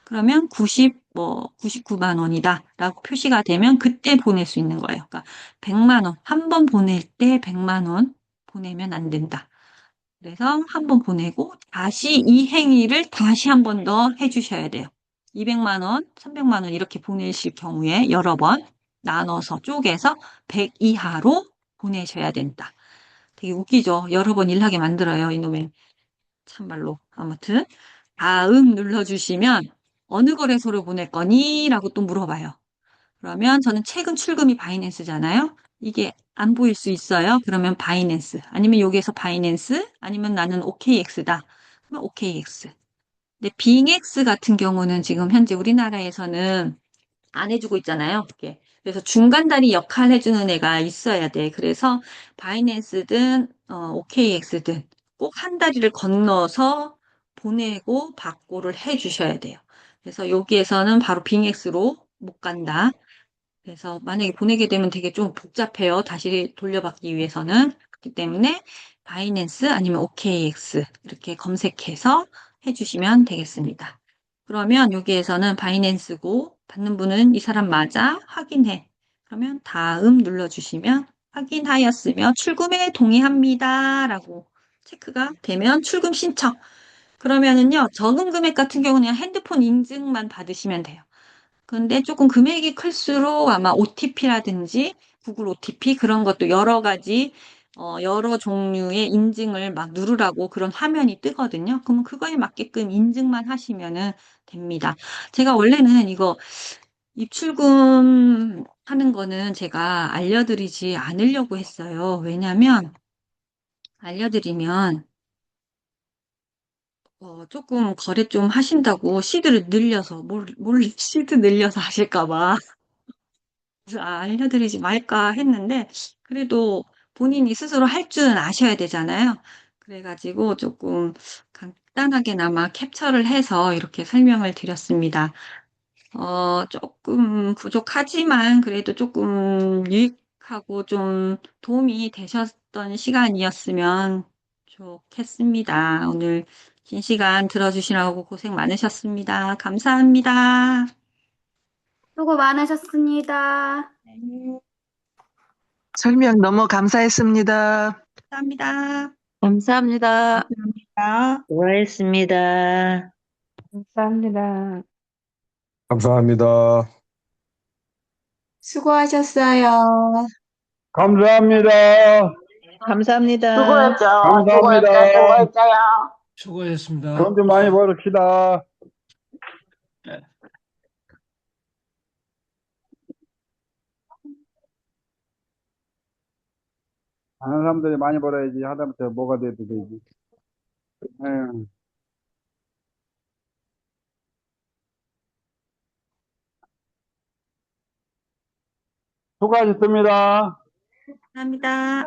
그러면 99만 원이다. 라고 표시가 되면 그때 보낼 수 있는 거예요. 그러니까 100만 원. 한 번 보낼 때 100만 원 보내면 안 된다. 그래서 한 번 보내고 다시 이 행위를 다시 한 번 더 해주셔야 돼요. 200만 원, 300만 원 이렇게 보내실 경우에 여러 번 나눠서 쪼개서 100 이하로 보내셔야 된다. 되게 웃기죠? 여러 번 일하게 만들어요, 이놈의. 참말로. 아무튼 다음 눌러주시면 어느 거래소로 보낼 거니? 라고 또 물어봐요. 그러면 저는 최근 출금이 바이낸스잖아요. 이게 안 보일 수 있어요. 그러면 바이낸스. 아니면 여기에서 바이낸스. 아니면 나는 OKX다. 그러면 OKX. 근데 빙엑스 같은 경우는 지금 현재 우리나라에서는 안 해주고 있잖아요. 그게. 그래서 중간다리 역할 해주는 애가 있어야 돼. 그래서 바이낸스든 OKX든 꼭 한 다리를 건너서 보내고 받고를 해주셔야 돼요. 그래서 여기에서는 바로 빙엑스로 못 간다. 그래서 만약에 보내게 되면 되게 좀 복잡해요. 다시 돌려받기 위해서는. 그렇기 때문에 바이낸스 아니면 OKX 이렇게 검색해서 해주시면 되겠습니다. 그러면 여기에서는 바이낸스고 받는 분은 이 사람 맞아? 확인해. 그러면 다음 눌러주시면 확인하였으며 출금에 동의합니다. 라고 체크가 되면 출금 신청. 그러면은요, 적은 금액 같은 경우는 그냥 핸드폰 인증만 받으시면 돼요. 근데 조금 금액이 클수록 아마 OTP라든지 구글 OTP 그런 것도 여러 가지, 여러 종류의 인증을 막 누르라고 그런 화면이 뜨거든요. 그러면 그거에 맞게끔 인증만 하시면은 됩니다. 제가 원래는 이거 입출금 하는 거는 제가 알려드리지 않으려고 했어요. 왜냐면 알려드리면 조금 거래 좀 하신다고 시드를 늘려서 몰래 시드 늘려서 하실까 봐. 그래서 알려드리지 말까 했는데 그래도 본인이 스스로 할 줄은 아셔야 되잖아요. 그래가지고 조금 간단하게나마 캡처를 해서 이렇게 설명을 드렸습니다. 조금 부족하지만 그래도 조금 유익하고 좀 도움이 되셨던 시간이었으면 좋겠습니다. 오늘 긴 시간 들어주시라고 고생 많으셨습니다. 감사합니다. 수고 많으셨습니다. 네, 설명 너무 감사했습니다. 감사합니다. 감사합니다. 감사합니다. 수고하셨습니다. 감사합니다. 감사합니다. 수고하셨어요. 감사합니다. 감사합니다. 수고했죠. 감사합니다. 수고했어요. 수고하셨습니다. 돈 좀 많이 벌읍시다. 하는 사람들이 많이 벌어야지 하다못해 뭐가 돼도 되지. 에휴. 수고하셨습니다. 감사합니다.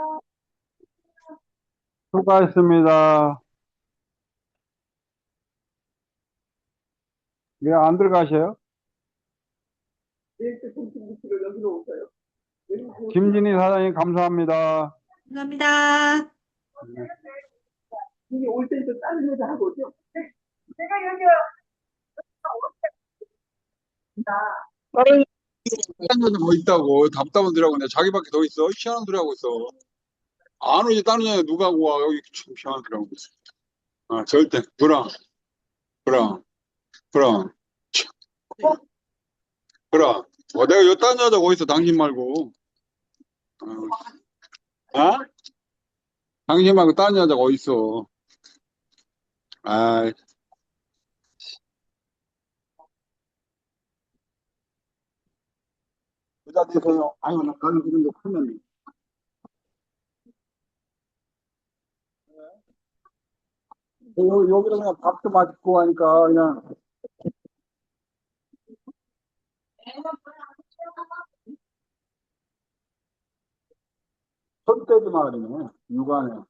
수고하셨습니다. 왜 안 들어가셔요? 김진희 사장님 감사합니다. 감사합니다. 다른 여자 뭐 있다고 답답하더라고. 내가 자기밖에 더 있어. 희한한 소리 하고 있어. 안 오지 다른 여자 누가 하고 와. 여기 참 희한하더라고. 절대 불안 불안 불안. 내가 여 다른 여자가 어디 있어 당신 말고. 당신 말고 다른 여자가 어디 있어. 아, 여자 돼서요. 아유 나 가는 그런데 크면 여기로 그냥 밥도 맛있고 하니까 그냥 손 떼지 마 그러네 육안에.